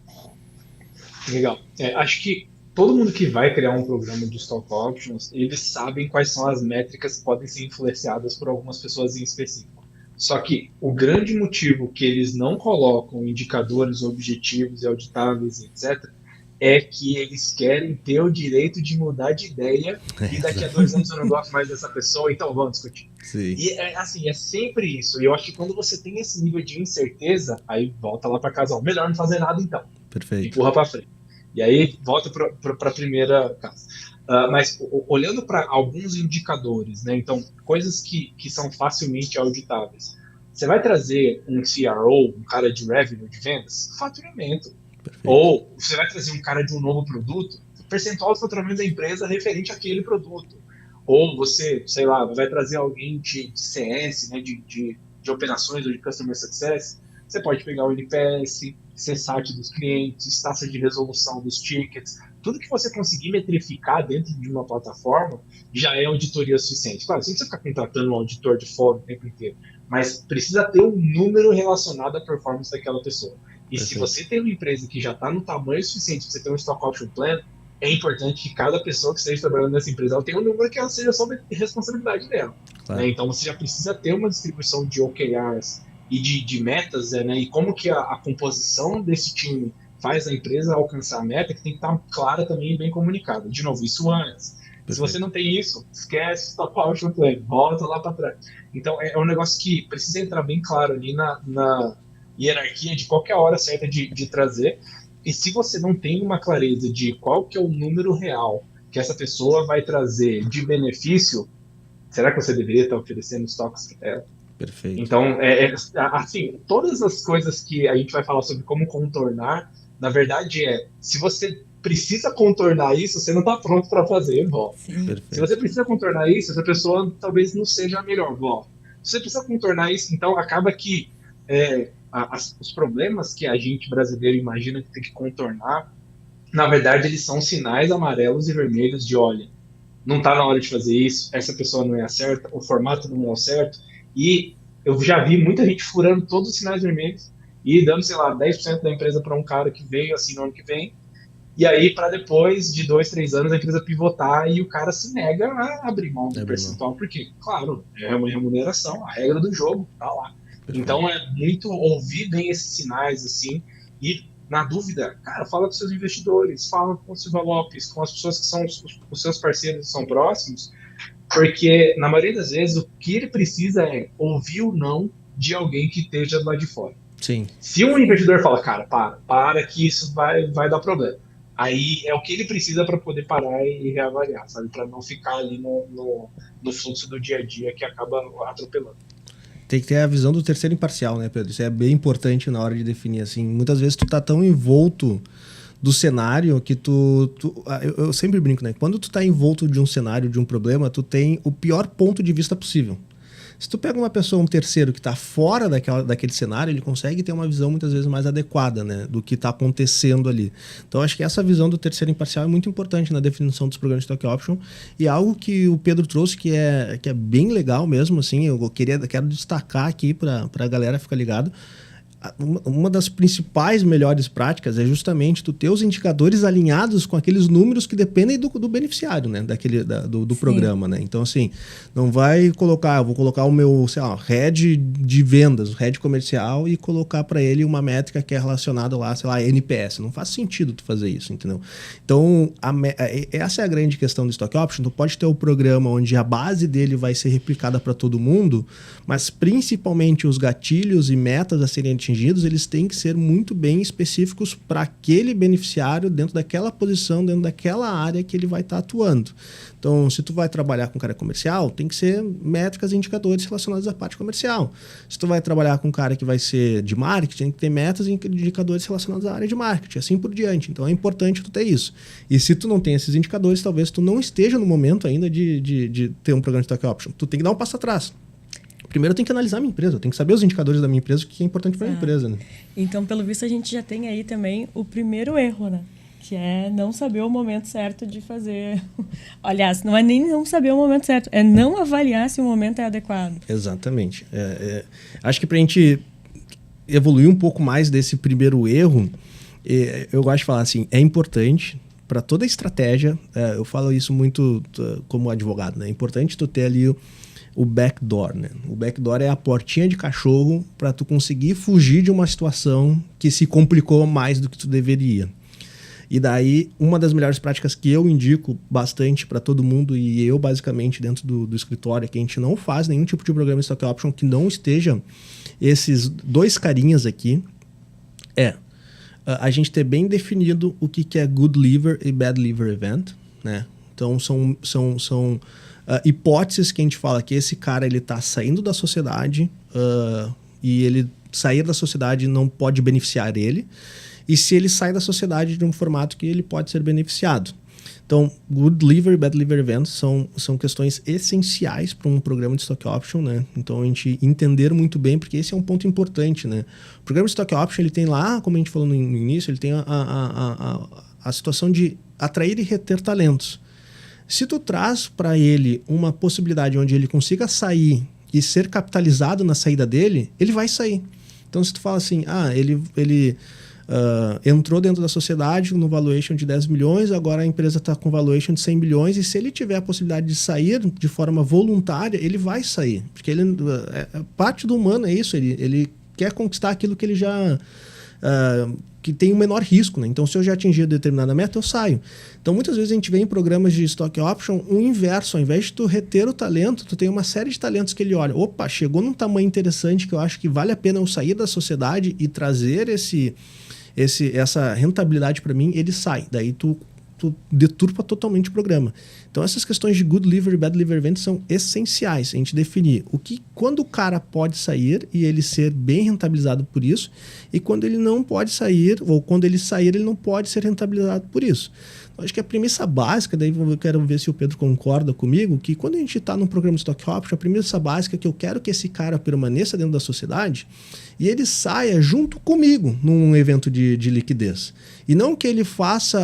Legal. Acho que todo mundo que vai criar um programa de Stock Options, eles sabem quais são as métricas que podem ser influenciadas por algumas pessoas em específico. Só que o grande motivo que eles não colocam indicadores objetivos e auditáveis, etc., é que eles querem ter o direito de mudar de ideia e daqui a 2 anos eu não gosto mais dessa pessoa, então vamos discutir. Sim. E assim, é sempre isso. E eu acho que quando você tem esse nível de incerteza, aí volta lá para casa, melhor não fazer nada então. Perfeito. Empurra para frente. E aí volta para a primeira casa. Mas olhando para alguns indicadores, né? Então, coisas que são facilmente auditáveis. Você vai trazer um CRO, um cara de revenue, de vendas, faturamento. Perfeito. Ou você vai trazer um cara de um novo produto, percentual do faturamento da empresa referente àquele produto. Ou você, sei lá, vai trazer alguém de CS, né, de operações ou de Customer Success, você pode pegar o NPS, CSAT dos clientes, taxa de resolução dos tickets, tudo que você conseguir metrificar dentro de uma plataforma já é auditoria suficiente. Claro, você não precisa ficar contratando um auditor de fora o tempo inteiro, mas precisa ter um número relacionado à performance daquela pessoa. E Perfeito. Se você tem uma empresa que já está no tamanho suficiente para você ter um Stock Option Plan, é importante que cada pessoa que esteja trabalhando nessa empresa ela tenha um número que ela seja sob responsabilidade dela. Claro. Né? Então você já precisa ter uma distribuição de OKRs e de metas, né? E como que a composição desse time faz a empresa alcançar a meta, que tem que estar clara também e bem comunicada. De novo, isso antes. Perfeito. Se você não tem isso, esquece Stock Option Plan, volta lá para trás. Então é um negócio que precisa entrar bem claro ali na hierarquia de qual que é a hora certa de trazer. E se você não tem uma clareza de qual que é o número real que essa pessoa vai trazer de benefício, será que você deveria estar oferecendo estoques para ela? Perfeito. Então, assim, todas as coisas que a gente vai falar sobre como contornar, na verdade se você precisa contornar isso, você não está pronto para fazer, Se você precisa contornar isso, essa pessoa talvez não seja a melhor, Se você precisa contornar isso, então acaba que os problemas que a gente brasileiro imagina que tem que contornar, na verdade eles são sinais amarelos e vermelhos de, olha, não está na hora de fazer isso, essa pessoa não é a certa, o formato não é o certo, e eu já vi muita gente furando todos os sinais vermelhos e dando, sei lá, 10% da empresa para um cara que veio assim no ano que vem, e aí para depois de 2, 3 anos a empresa pivotar e o cara se nega a abrir mão do percentual, porque, claro, é uma remuneração, a regra do jogo tá lá. Então é muito ouvir bem esses sinais, assim, e na dúvida, cara, fala com seus investidores, fala com os envelopes, com as pessoas que são os seus parceiros que são próximos, porque na maioria das vezes o que ele precisa é ouvir o não de alguém que esteja do lado de fora. Sim. Se um investidor fala, cara, para que isso vai dar problema, aí é o que ele precisa para poder parar e reavaliar, sabe, para não ficar ali no fluxo do dia a dia que acaba atropelando. Tem que ter a visão do terceiro imparcial, né, Pedro? Isso é bem importante na hora de definir, assim. Muitas vezes tu tá tão envolto do cenário que eu sempre brinco, né? Quando tu tá envolto de um cenário, de um problema, tu tem o pior ponto de vista possível. Se tu pega uma pessoa, um terceiro que está fora daquele cenário, ele consegue ter uma visão muitas vezes mais adequada, né, do que está acontecendo ali. Então, acho que essa visão do terceiro imparcial é muito importante na definição dos programas de Stock Option e algo que o Pedro trouxe que é bem legal mesmo, assim, quero destacar aqui para a galera ficar ligado. Uma das principais melhores práticas é justamente tu ter os indicadores alinhados com aqueles números que dependem do beneficiário, né? Do programa, né? Então, assim, não vai colocar, eu vou colocar o meu, sei lá, head de vendas, o head comercial e colocar para ele uma métrica que é relacionada lá, sei lá, NPS. Não faz sentido tu fazer isso, entendeu? Então, essa é a grande questão do Stock Option. Tu pode ter o programa onde a base dele vai ser replicada para todo mundo, mas principalmente os gatilhos e metas a serem atingidos, eles têm que ser muito bem específicos para aquele beneficiário dentro daquela posição, dentro daquela área que ele vai estar atuando. Então, se tu vai trabalhar com cara comercial, tem que ser métricas e indicadores relacionados à parte comercial. Se tu vai trabalhar com um cara que vai ser de marketing, tem que ter metas e indicadores relacionados à área de marketing, assim por diante. Então, é importante tu ter isso. E se tu não tem esses indicadores, talvez tu não esteja no momento ainda de ter um programa de Stock Option. Tu tem que dar um passo atrás. Primeiro eu tenho que analisar a minha empresa, eu tenho que saber os indicadores da minha empresa, o que é importante para a minha empresa. Né? Então, pelo visto, a gente já tem aí também o primeiro erro, né? Que é não saber o momento certo de fazer. Aliás, não é nem não saber o momento certo, é não avaliar se o momento é adequado. Exatamente. Acho que para a gente evoluir um pouco mais desse primeiro erro, eu gosto de falar assim, é importante para toda a estratégia, eu falo isso muito como advogado, né? É importante tu ter ali o backdoor, né? O backdoor é a portinha de cachorro para tu conseguir fugir de uma situação que se complicou mais do que tu deveria. E daí, uma das melhores práticas que eu indico bastante para todo mundo, e eu basicamente dentro do escritório, é que a gente não faz nenhum tipo de programa de Stock Option que não esteja esses dois carinhas aqui, a gente ter bem definido o que é Good Liver e Bad Liver Event, né? Então, são hipóteses que a gente fala que esse cara ele está saindo da sociedade e ele sair da sociedade não pode beneficiar ele, e se ele sai da sociedade de um formato que ele pode ser beneficiado. Então, Good Liver e Bad Liver Events são questões essenciais para um programa de Stock Option, né? Então, a gente entender muito bem, porque esse é um ponto importante, né? O programa de Stock Option, ele tem lá, como a gente falou no início, ele tem a situação de atrair e reter talentos. Se tu traz para ele uma possibilidade onde ele consiga sair e ser capitalizado na saída dele, ele vai sair. Então, se tu fala assim, ele entrou dentro da sociedade no valuation de 10 milhões, agora a empresa está com valuation de 100 milhões, e se ele tiver a possibilidade de sair de forma voluntária, ele vai sair. Porque parte do humano é isso, ele quer conquistar aquilo que ele já... que tem o menor risco, né? Então, se eu já atingir determinada meta, eu saio. Então, muitas vezes a gente vê em programas de Stock Option o inverso. Ao invés de tu reter o talento, tu tem uma série de talentos que ele olha. Opa, chegou num tamanho interessante que eu acho que vale a pena eu sair da sociedade e trazer essa rentabilidade para mim, ele sai. Daí tu deturpa totalmente o programa. Então, essas questões de Good Liver e Bad Liver Event são essenciais. A gente definir quando o cara pode sair e ele ser bem rentabilizado por isso, e quando ele não pode sair, ou quando ele sair, ele não pode ser rentabilizado por isso. Então, acho que a premissa básica, daí eu quero ver se o Pedro concorda comigo, que quando a gente está num programa de Stock Option, a premissa básica é que eu quero que esse cara permaneça dentro da sociedade e ele saia junto comigo num evento de liquidez. E não que ele force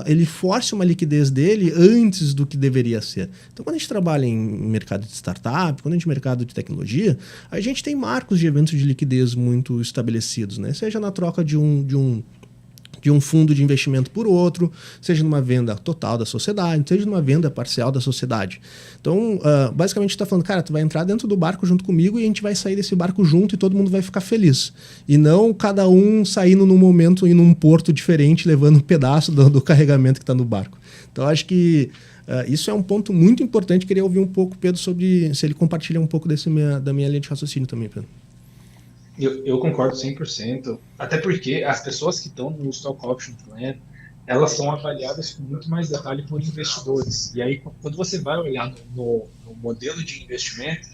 uma liquidez dele antes do que deveria ser. Então, quando a gente trabalha em mercado de startup, quando a gente mercado de tecnologia, a gente tem marcos de eventos de liquidez muito estabelecidos, né? Seja na troca de um fundo de investimento por outro, seja numa venda total da sociedade, seja numa venda parcial da sociedade. Então, basicamente, a gente está falando, cara, tu vai entrar dentro do barco junto comigo e a gente vai sair desse barco junto e todo mundo vai ficar feliz. E não cada um saindo num momento e num porto diferente, levando um pedaço do carregamento que está no barco. Então, acho que isso é um ponto muito importante. Queria ouvir um pouco, Pedro, sobre se ele compartilha um pouco da minha linha de raciocínio também, Pedro. Eu concordo 100%, até porque as pessoas que estão no Stock Option Plan, elas são avaliadas com muito mais detalhe por investidores. E aí, quando você vai olhar no modelo de investimento,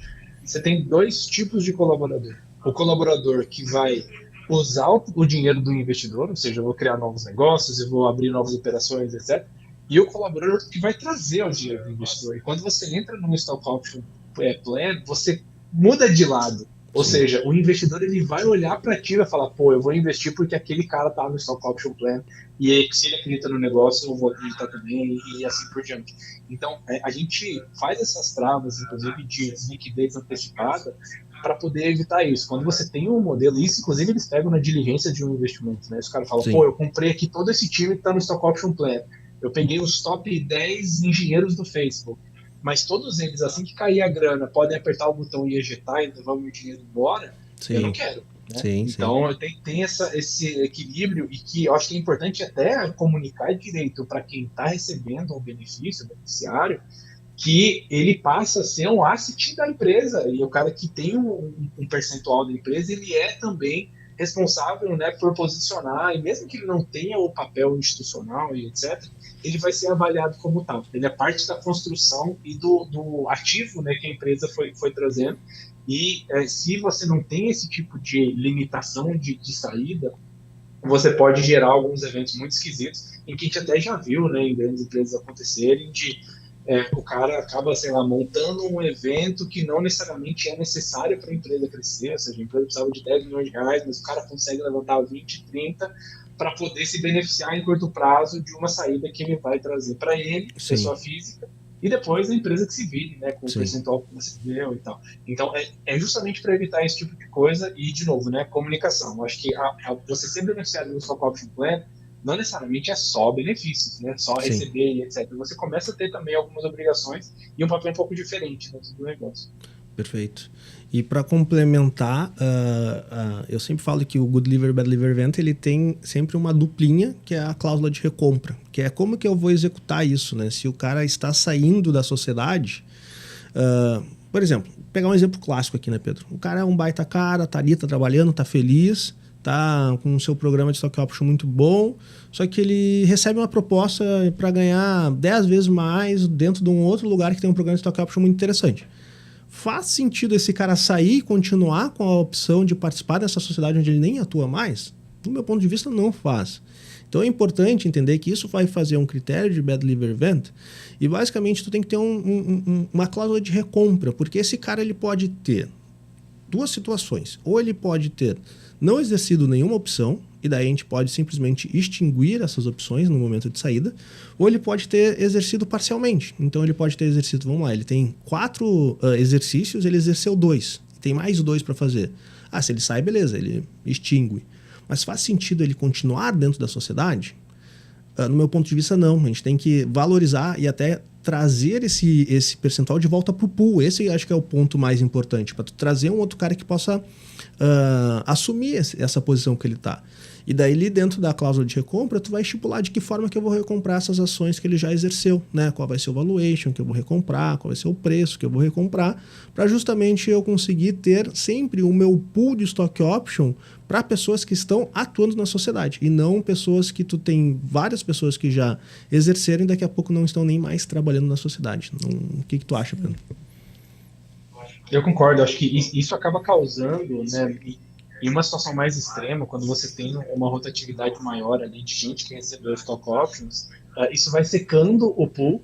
você tem dois tipos de colaborador. O colaborador que vai usar o dinheiro do investidor, ou seja, eu vou criar novos negócios, eu vou abrir novas operações, etc. E o colaborador que vai trazer o dinheiro do investidor. E quando você entra no Stock Option Plan, você muda de lado. Ou seja, o investidor ele vai olhar para ti e vai falar, pô, eu vou investir porque aquele cara tá no Stock Option Plan e aí, se ele acredita no negócio, eu vou acreditar também e assim por diante. Então, a gente faz essas travas, inclusive de liquidez antecipada, para poder evitar isso. Quando você tem um modelo, isso inclusive eles pegam na diligência de um investimento, né? Os caras falam, pô, eu comprei aqui todo esse time que tá no Stock Option Plan, eu peguei os top 10 engenheiros do Facebook, mas todos eles, assim que cair a grana, podem apertar o botão e ejetar e levar o meu dinheiro embora, eu não quero. Né? Então, tem esse equilíbrio e que eu acho que é importante até comunicar direito para quem está recebendo o benefício, o beneficiário, que ele passa a ser um asset da empresa e o cara que tem um percentual da empresa, ele é também responsável, né, por posicionar, e mesmo que ele não tenha o papel institucional e etc., ele vai ser avaliado como tal. Ele é parte da construção e do ativo, né, que a empresa foi trazendo. E se você não tem esse tipo de limitação de saída, você pode gerar alguns eventos muito esquisitos, em que a gente até já viu, né, em grandes empresas acontecerem, de o cara acaba, sei lá, montando um evento que não necessariamente é necessário para a empresa crescer, ou seja, a empresa precisava de 10 milhões de reais, mas o cara consegue levantar 20, 30 para poder se beneficiar em curto prazo de uma saída que ele vai trazer para ele, pessoa física, e depois a empresa que se vire, né, com o percentual que você deu e tal. Então, é justamente para evitar esse tipo de coisa e, de novo, né, comunicação. Eu acho que você ser beneficiado do Stock Option Plan não necessariamente é só benefícios, né, só receber e etc. Você começa a ter também algumas obrigações e um papel um pouco diferente dentro do negócio. Perfeito. E para complementar, eu sempre falo que o Good Liver, Bad Liver Event, ele tem sempre uma duplinha, que é a cláusula de recompra, que é como que eu vou executar isso, né? Se o cara está saindo da sociedade, por exemplo, pegar um exemplo clássico aqui, né, Pedro? O cara é um baita cara, tá ali, tá trabalhando, tá feliz, tá com o seu programa de Stock Option muito bom, só que ele recebe uma proposta para ganhar 10 vezes mais dentro de um outro lugar que tem um programa de Stock Option muito interessante. Faz sentido esse cara sair e continuar com a opção de participar dessa sociedade onde ele nem atua mais? Do meu ponto de vista, não faz. Então é importante entender que isso vai fazer um critério de Bad Liver Event e basicamente tu tem que ter uma cláusula de recompra, porque esse cara ele pode ter duas situações. Ou ele pode ter não exercido nenhuma opção, e daí a gente pode simplesmente extinguir essas opções no momento de saída, ou ele pode ter exercido parcialmente. Então ele pode ter exercido, vamos lá, ele tem 4 exercícios, ele exerceu 2, tem mais 2 para fazer. Se ele sai, beleza, ele extingue. Mas faz sentido ele continuar dentro da sociedade? No meu ponto de vista, não. A gente tem que valorizar e até trazer esse percentual de volta para o pool. Esse acho que é o ponto mais importante, para tu trazer um outro cara que possa assumir essa posição que ele está. E daí, ali dentro da cláusula de recompra, tu vai estipular de que forma que eu vou recomprar essas ações que ele já exerceu, né? Qual vai ser o valuation que eu vou recomprar, qual vai ser o preço que eu vou recomprar, para justamente eu conseguir ter sempre o meu pool de stock option para pessoas que estão atuando na sociedade, e não pessoas que tu tem várias pessoas que já exerceram e daqui a pouco não estão nem mais trabalhando na sociedade. O que tu acha, Pedro? Eu concordo, acho que isso acaba causando, né, em uma situação mais extrema, quando você tem uma rotatividade maior ali de gente que recebeu stock options, isso vai secando o pool,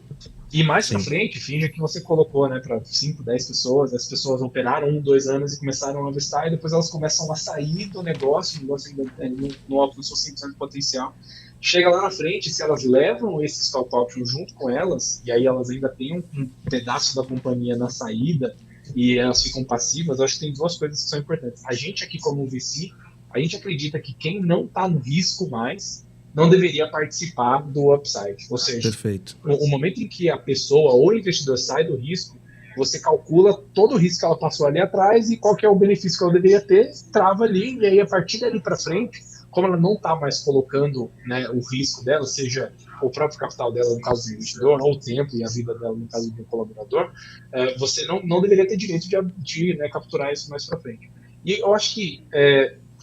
e mais pra frente, finge que você colocou, né, para 5, 10 pessoas, as pessoas operaram 1, 2 anos e começaram a investir, e depois elas começam a sair do negócio, o negócio ainda não alcançou 100% do potencial. Chega lá na frente, se elas levam esse stock option junto com elas, e aí elas ainda têm um pedaço da companhia na saída, e elas ficam passivas, eu acho que tem duas coisas que são importantes. A gente aqui como VC, a gente acredita que quem não está no risco mais não deveria participar do upside. Ou seja, o momento em que a pessoa ou o investidor sai do risco, você calcula todo o risco que ela passou ali atrás e qual que é o benefício que ela deveria ter, trava ali, e aí a partir dali para frente, como ela não está mais colocando, né, o risco dela, seja o próprio capital dela no caso do investidor, ou o tempo e a vida dela no caso do colaborador, você não deveria ter direito de né, capturar isso mais para frente. E eu acho que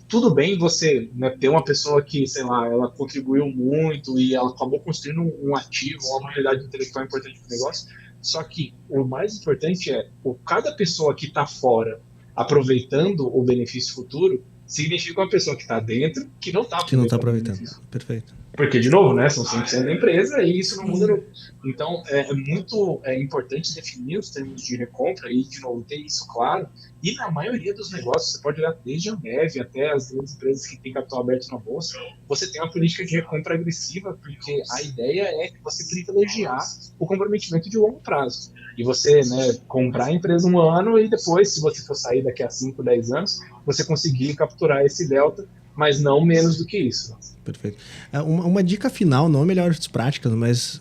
tudo bem você, né, ter uma pessoa que, sei lá, ela contribuiu muito e ela acabou construindo um ativo, uma habilidade intelectual importante para o negócio, só que o mais importante é cada pessoa que está fora aproveitando o benefício futuro significa uma pessoa que está dentro que não está aproveitando. Perfeito. Porque, de novo, né, são 100% da empresa e isso não muda. Então, é muito importante definir os termos de recompra e, de novo, ter isso claro. E na maioria dos negócios, você pode olhar desde a Ambev até as grandes empresas que têm capital aberto na bolsa, você tem uma política de recompra agressiva, porque a ideia é que você privilegiar o comprometimento de longo prazo. E você, né, comprar a empresa um ano e depois, se você for sair daqui a 5, 10 anos, você conseguir capturar esse delta, mas não menos do que isso. Perfeito. Uma dica final, não melhores práticas, mas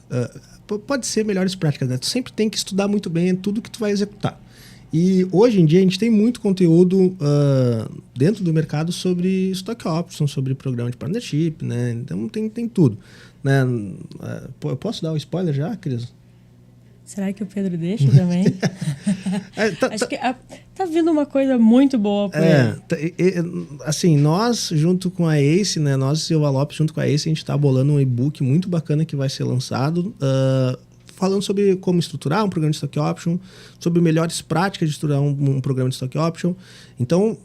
pode ser melhores práticas, né? Tu sempre tem que estudar muito bem tudo que tu vai executar. E hoje em dia a gente tem muito conteúdo dentro do mercado sobre stock options, sobre programa de partnership, né? Então tem tudo. Né? Eu posso dar o spoiler já, Cris? Será que o Pedro deixa também? Acho que tá vindo uma coisa muito boa por aí. Assim, nós, junto com a Ace, né? Nós e o Alop, junto com a Ace, a gente tá bolando um e-book muito bacana que vai ser lançado, falando sobre como estruturar um programa de Stock Option, sobre melhores práticas de estruturar um programa de Stock Option. Então,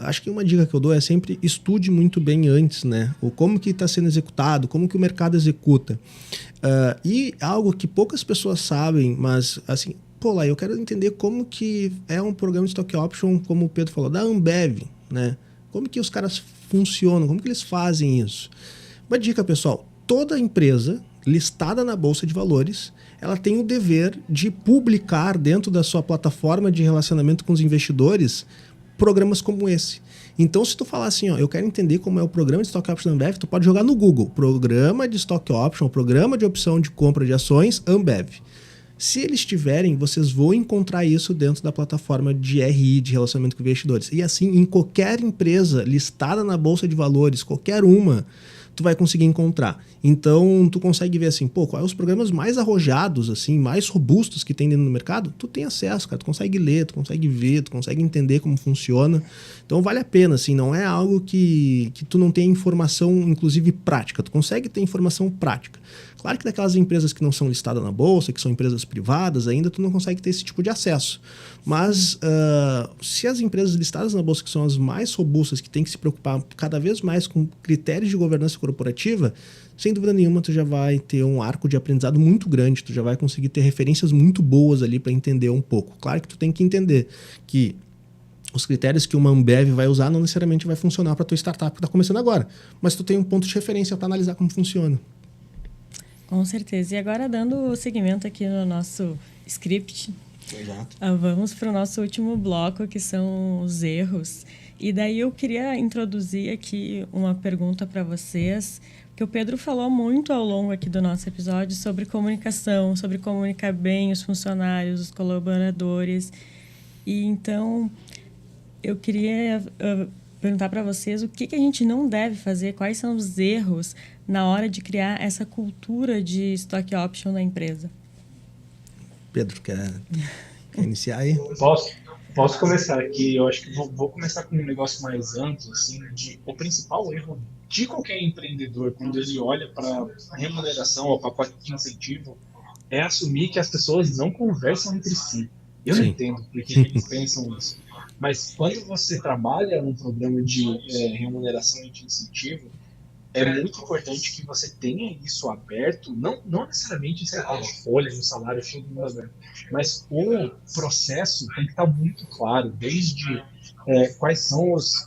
acho que uma dica que eu dou é sempre estude muito bem antes, né? O como que está sendo executado, como que o mercado executa. E algo que poucas pessoas sabem, mas, assim, pô, lá, eu quero entender como que é um programa de Stock Option, como o Pedro falou, da Ambev, né? Como que os caras funcionam, como que eles fazem isso? Uma dica, pessoal, toda empresa listada na Bolsa de Valores, ela tem o dever de publicar dentro da sua plataforma de relacionamento com os investidores programas como esse. Então, se tu falar assim, ó, eu quero entender como é o programa de Stock Option Ambev, tu pode jogar no Google, programa de Stock Option, programa de opção de compra de ações Ambev. Se eles tiverem, vocês vão encontrar isso dentro da plataforma de RI, de relacionamento com investidores. E assim, em qualquer empresa listada na Bolsa de Valores, qualquer uma, tu vai conseguir encontrar. Então, tu consegue ver assim, pô, quais os programas mais arrojados, assim, mais robustos que tem dentro do mercado? Tu tem acesso, cara, tu consegue ler, tu consegue ver, tu consegue entender como funciona. Então, vale a pena, assim, não é algo que tu não tenha informação, inclusive prática. Tu consegue ter informação prática. Claro que daquelas empresas que não são listadas na Bolsa, que são empresas privadas, ainda tu não consegue ter esse tipo de acesso. Mas se as empresas listadas na Bolsa, que são as mais robustas, que têm que se preocupar cada vez mais com critérios de governança corporativa, sem dúvida nenhuma tu já vai ter um arco de aprendizado muito grande, tu já vai conseguir ter referências muito boas ali para entender um pouco. Claro que tu tem que entender que os critérios que uma Ambev vai usar não necessariamente vai funcionar para a tua startup que está começando agora, mas tu tem um ponto de referência para analisar como funciona. Com certeza. E agora, dando seguimento aqui no nosso script, Exato. Vamos para o nosso último bloco, que são os erros. E daí eu queria introduzir aqui uma pergunta para vocês, que o Pedro falou muito ao longo aqui do nosso episódio sobre comunicação, sobre comunicar bem os funcionários, os colaboradores. E então, eu queria perguntar para vocês o que a gente não deve fazer, quais são os erros na hora de criar essa cultura de stock option na empresa. Pedro, quer iniciar aí? Posso começar aqui. Eu acho que vou começar com um negócio mais amplo, assim, o principal erro de qualquer empreendedor, quando ele olha para a remuneração ou pacote de incentivo, é assumir que as pessoas não conversam entre si. Eu não entendo por que eles pensam isso. Mas quando você trabalha num programa de remuneração e de incentivo, é muito importante que você tenha isso aberto, não necessariamente a folha, no salário, tudo aberto, mas o processo tem que estar muito claro, desde quais são os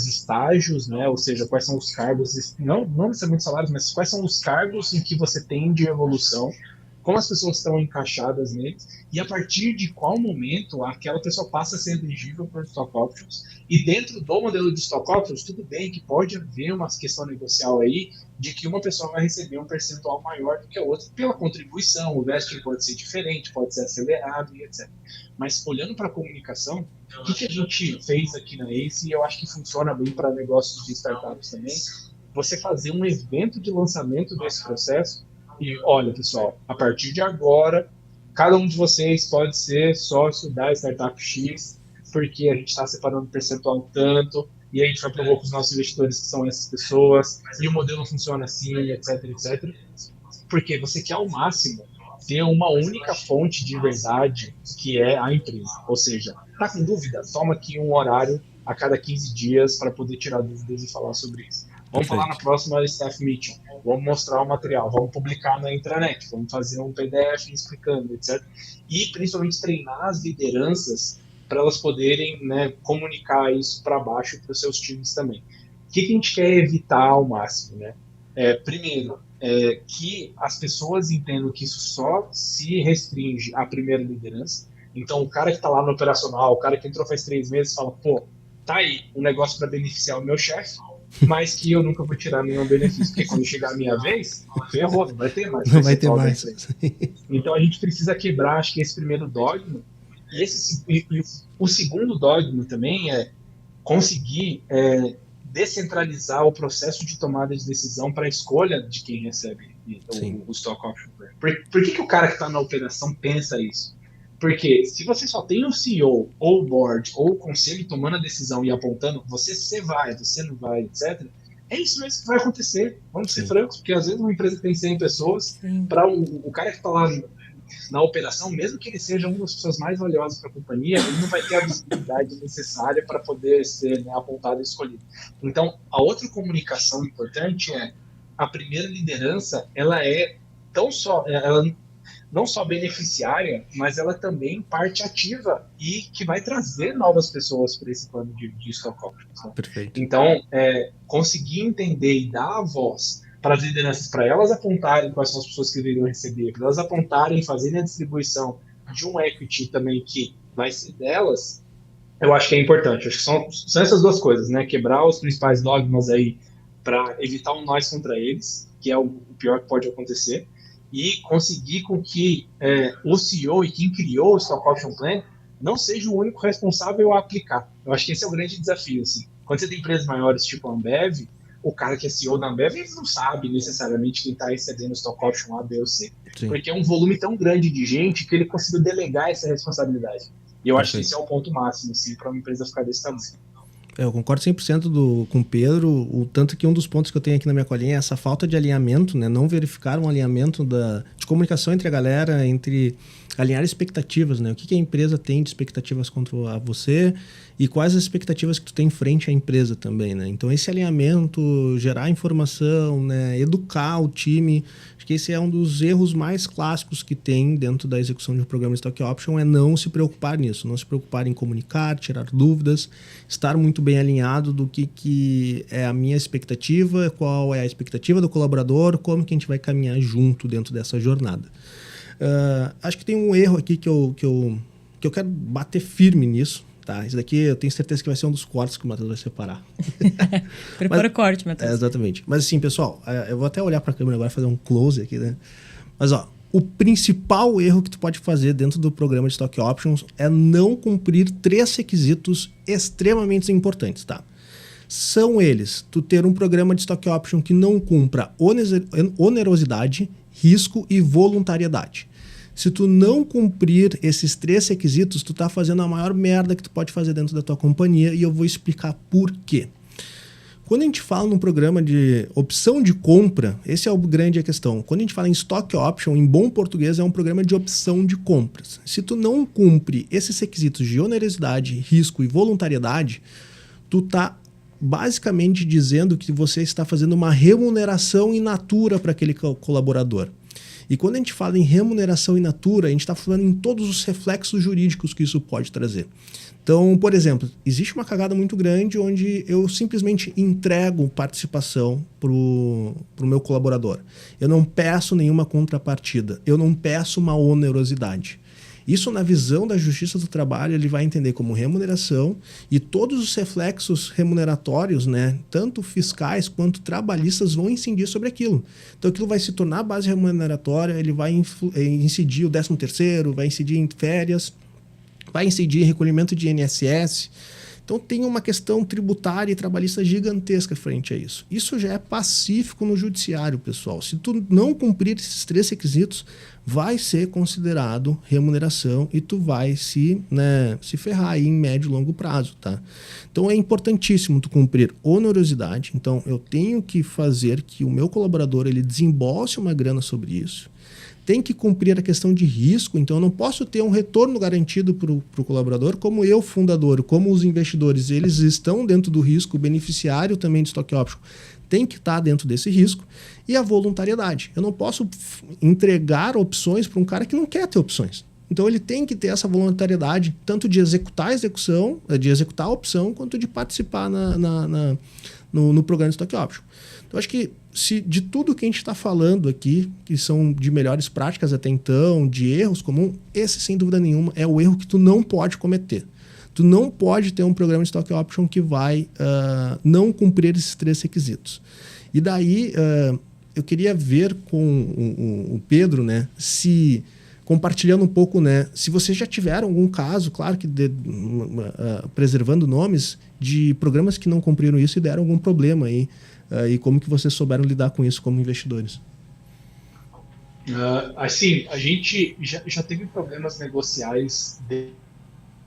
estágios, né? Ou seja, quais são os cargos, não necessariamente salários, mas quais são os cargos em que você tem de evolução, como as pessoas estão encaixadas neles, e a partir de qual momento aquela pessoa passa a ser elegível para stock options. E dentro do modelo de stock options, tudo bem que pode haver uma questão negocial aí de que uma pessoa vai receber um percentual maior do que a outra pela contribuição, o vesting pode ser diferente, pode ser acelerado e etc. Mas olhando para a comunicação, o que a gente fez aqui na ACE, e eu acho que funciona bem para negócios de startups também, você fazer um evento de lançamento desse processo. E olha, pessoal, a partir de agora, cada um de vocês pode ser sócio da Startup X, porque a gente está separando percentual tanto, e a gente vai provar com os nossos investidores que são essas pessoas, e o modelo funciona assim, etc, etc. Porque você quer ao máximo ter uma única fonte de verdade, que é a empresa. Ou seja, tá com dúvida? Toma aqui um horário a cada 15 dias para poder tirar dúvidas e falar sobre isso. Vamos falar na próxima staff meeting, vamos mostrar o material, vamos publicar na intranet, vamos fazer um PDF explicando, etc. E principalmente treinar as lideranças para elas poderem, né, comunicar isso para baixo para os seus times também. O que a gente quer evitar ao máximo, né? Primeiro, que as pessoas entendam que isso só se restringe à primeira liderança. Então, o cara que está lá no operacional, o cara que entrou faz 3 meses, fala, pô, tá aí um negócio para beneficiar o meu chefe, mas que eu nunca vou tirar nenhum benefício, porque quando chegar a minha vez, ferrou, não vai ter mais. Não vai ter mais. Então a gente precisa quebrar, acho que esse primeiro dogma, e o segundo dogma também é conseguir descentralizar o processo de tomada de decisão para a escolha de quem recebe o stock option. Por que o cara que está na operação pensa isso? Porque se você só tem o CEO, ou o board, ou o conselho tomando a decisão e apontando você vai, você não vai, etc., é isso mesmo que vai acontecer. Vamos ser francos, porque às vezes uma empresa tem 100 pessoas, para o cara que está lá na operação, mesmo que ele seja uma das pessoas mais valiosas para a companhia, ele não vai ter a visibilidade necessária para poder ser, né, apontado e escolhido. Então, a outra comunicação importante é a primeira liderança, ela não só beneficiária, mas ela também parte ativa e que vai trazer novas pessoas para esse plano de stock options. Né? Perfeito. Então, conseguir entender e dar a voz para as lideranças, para elas apontarem quais são as pessoas que deveriam receber, para elas apontarem, fazerem a distribuição de um equity também que vai ser delas, eu acho que é importante. Acho que são essas duas coisas, né? Quebrar os principais dogmas aí para evitar um nós contra eles, que é o pior que pode acontecer, e conseguir com que o CEO e quem criou o Stock Option Plan não seja o único responsável a aplicar. Eu acho que esse é o grande desafio. Assim. Quando você tem empresas maiores, tipo a Ambev, o cara que é CEO da Ambev, ele não sabe necessariamente quem está recebendo o Stock Option A, B ou C. Sim. Porque é um volume tão grande de gente que ele conseguiu delegar essa responsabilidade. E eu acho que esse é o ponto máximo assim, para uma empresa ficar desse tamanho. Eu concordo 100% com o Pedro, o tanto que um dos pontos que eu tenho aqui na minha colinha é essa falta de alinhamento, né? Não verificar um alinhamento de comunicação entre a galera, entre alinhar expectativas, né? O que a empresa tem de expectativas quanto a você e quais as expectativas que tu tem frente à empresa também, né? Então esse alinhamento, gerar informação, né? Educar o time, acho que esse é um dos erros mais clássicos que tem dentro da execução de um programa de Stock Option, é não se preocupar nisso, não se preocupar em comunicar, tirar dúvidas, estar muito bem alinhado do que é a minha expectativa, qual é a expectativa do colaborador, como que a gente vai caminhar junto dentro dessa jornada. Acho que tem um erro aqui que eu quero bater firme nisso. Tá, isso daqui eu tenho certeza que vai ser um dos cortes que o Matheus vai separar. Prepara o corte, Matheus. Exatamente. Mas assim, pessoal, eu vou até olhar para a câmera agora, fazer um close aqui, né? Mas ó, o principal erro que tu pode fazer dentro do programa de Stock Options é não cumprir 3 requisitos extremamente importantes, tá? São eles, tu ter um programa de Stock Option que não cumpra onerosidade, risco e voluntariedade. Se tu não cumprir esses 3 requisitos, tu tá fazendo a maior merda que tu pode fazer dentro da tua companhia e eu vou explicar por quê. Quando a gente fala num programa de opção de compra, esse é o grande questão. Quando a gente fala em Stock Option, em bom português, é um programa de opção de compras. Se tu não cumpre esses requisitos de onerosidade, risco e voluntariedade, tu tá basicamente dizendo que você está fazendo uma remuneração in natura para aquele colaborador. E quando a gente fala em remuneração in natura, a gente está falando em todos os reflexos jurídicos que isso pode trazer. Então, por exemplo, existe uma cagada muito grande onde eu simplesmente entrego participação para o meu colaborador. Eu não peço nenhuma contrapartida, eu não peço uma onerosidade. Isso, na visão da Justiça do Trabalho, ele vai entender como remuneração e todos os reflexos remuneratórios, né, tanto fiscais quanto trabalhistas, vão incidir sobre aquilo. Então, aquilo vai se tornar base remuneratória, ele vai incidir o 13º, vai incidir em férias, vai incidir em recolhimento de INSS. Então, tem uma questão tributária e trabalhista gigantesca frente a isso. Isso já é pacífico no judiciário, pessoal. Se tu não cumprir esses 3 requisitos, vai ser considerado remuneração e tu vai se ferrar aí em médio e longo prazo, tá? Então, é importantíssimo tu cumprir onerosidade. Então, eu tenho que fazer que o meu colaborador ele desembolse uma grana sobre isso. Tem que cumprir a questão de risco, então eu não posso ter um retorno garantido para o colaborador, como eu, fundador, como os investidores, eles estão dentro do risco, o beneficiário também de Stock Option tem que estar dentro desse risco, e a voluntariedade. Eu não posso entregar opções para um cara que não quer ter opções. Então ele tem que ter essa voluntariedade, tanto de executar a opção, quanto de participar no programa de Stock Option. Então acho que se de tudo que a gente está falando aqui, que são de melhores práticas até então, de erros comuns, esse sem dúvida nenhuma é o erro que tu não pode cometer. Tu não pode ter um programa de Stock Option que vai não cumprir esses 3 requisitos. E daí eu queria ver com o Pedro, né, se compartilhando um pouco, né, se vocês já tiveram algum caso, claro que preservando nomes, de programas que não cumpriram isso e deram algum problema aí. E como que vocês souberam lidar com isso como investidores? Assim, a gente já teve problemas negociais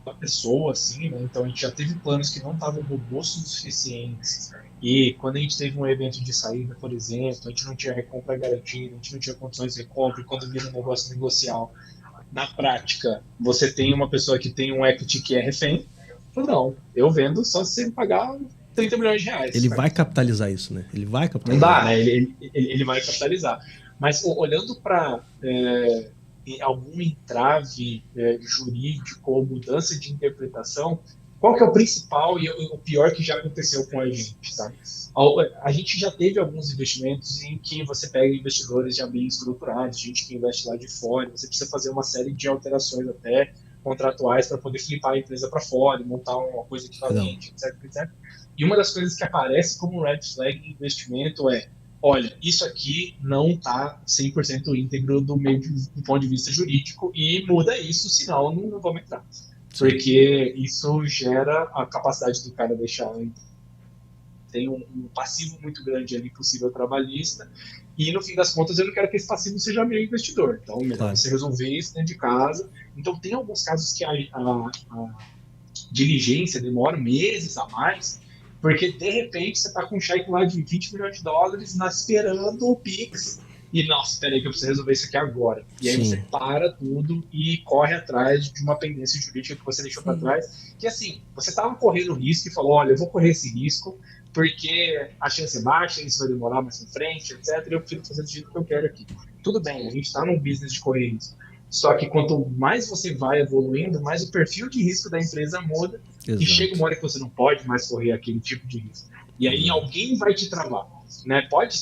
da pessoa, assim, né? Então a gente já teve planos que não estavam robustos o suficientes. E quando a gente teve um evento de saída, por exemplo, a gente não tinha recompra garantida, a gente não tinha condições de recompra, e quando vira um negócio negocial, na prática, você tem uma pessoa que tem um equity que é refém. Não, eu vendo só se você me pagar 30 milhões de reais. Ele vai capitalizar isso, né? Ele vai Não capitalizar. dá, né? Ele vai capitalizar. Mas olhando para algum entrave jurídico ou mudança de interpretação, qual que é o principal e o pior que já aconteceu com a gente, tá? A gente já teve alguns investimentos em que você pega investidores já bem estruturados, gente que investe lá de fora, você precisa fazer uma série de alterações até contratuais para poder flipar a empresa para fora, montar uma coisa equivalente, etc, etc. E uma das coisas que aparece como red flag em investimento é: olha, isso aqui não está 100% íntegro do ponto de vista jurídico e muda isso, senão não vamos entrar. Porque isso gera a capacidade do cara deixar. Tem um passivo muito grande ali possível trabalhista, e no fim das contas eu não quero que esse passivo seja meu investidor. Então, melhor você resolver isso dentro de casa. Então, tem alguns casos que a diligência demora meses a mais, porque de repente você está com um cheque lá de 20 milhões de dólares esperando o Pix. E, nossa, peraí que eu preciso resolver isso aqui agora. E aí você para tudo e corre atrás de uma pendência jurídica que você deixou para trás. Que assim, você estava correndo risco e falou: olha, eu vou correr esse risco porque a chance é baixa, isso vai demorar mais em frente, etc. E eu prefiro fazer do jeito que eu quero aqui. Tudo bem, a gente está num business de correr risco. Só que quanto mais você vai evoluindo, mais o perfil de risco da empresa muda. Exato. E chega uma hora que você não pode mais correr aquele tipo de risco. E aí alguém vai te travar. Né? Pode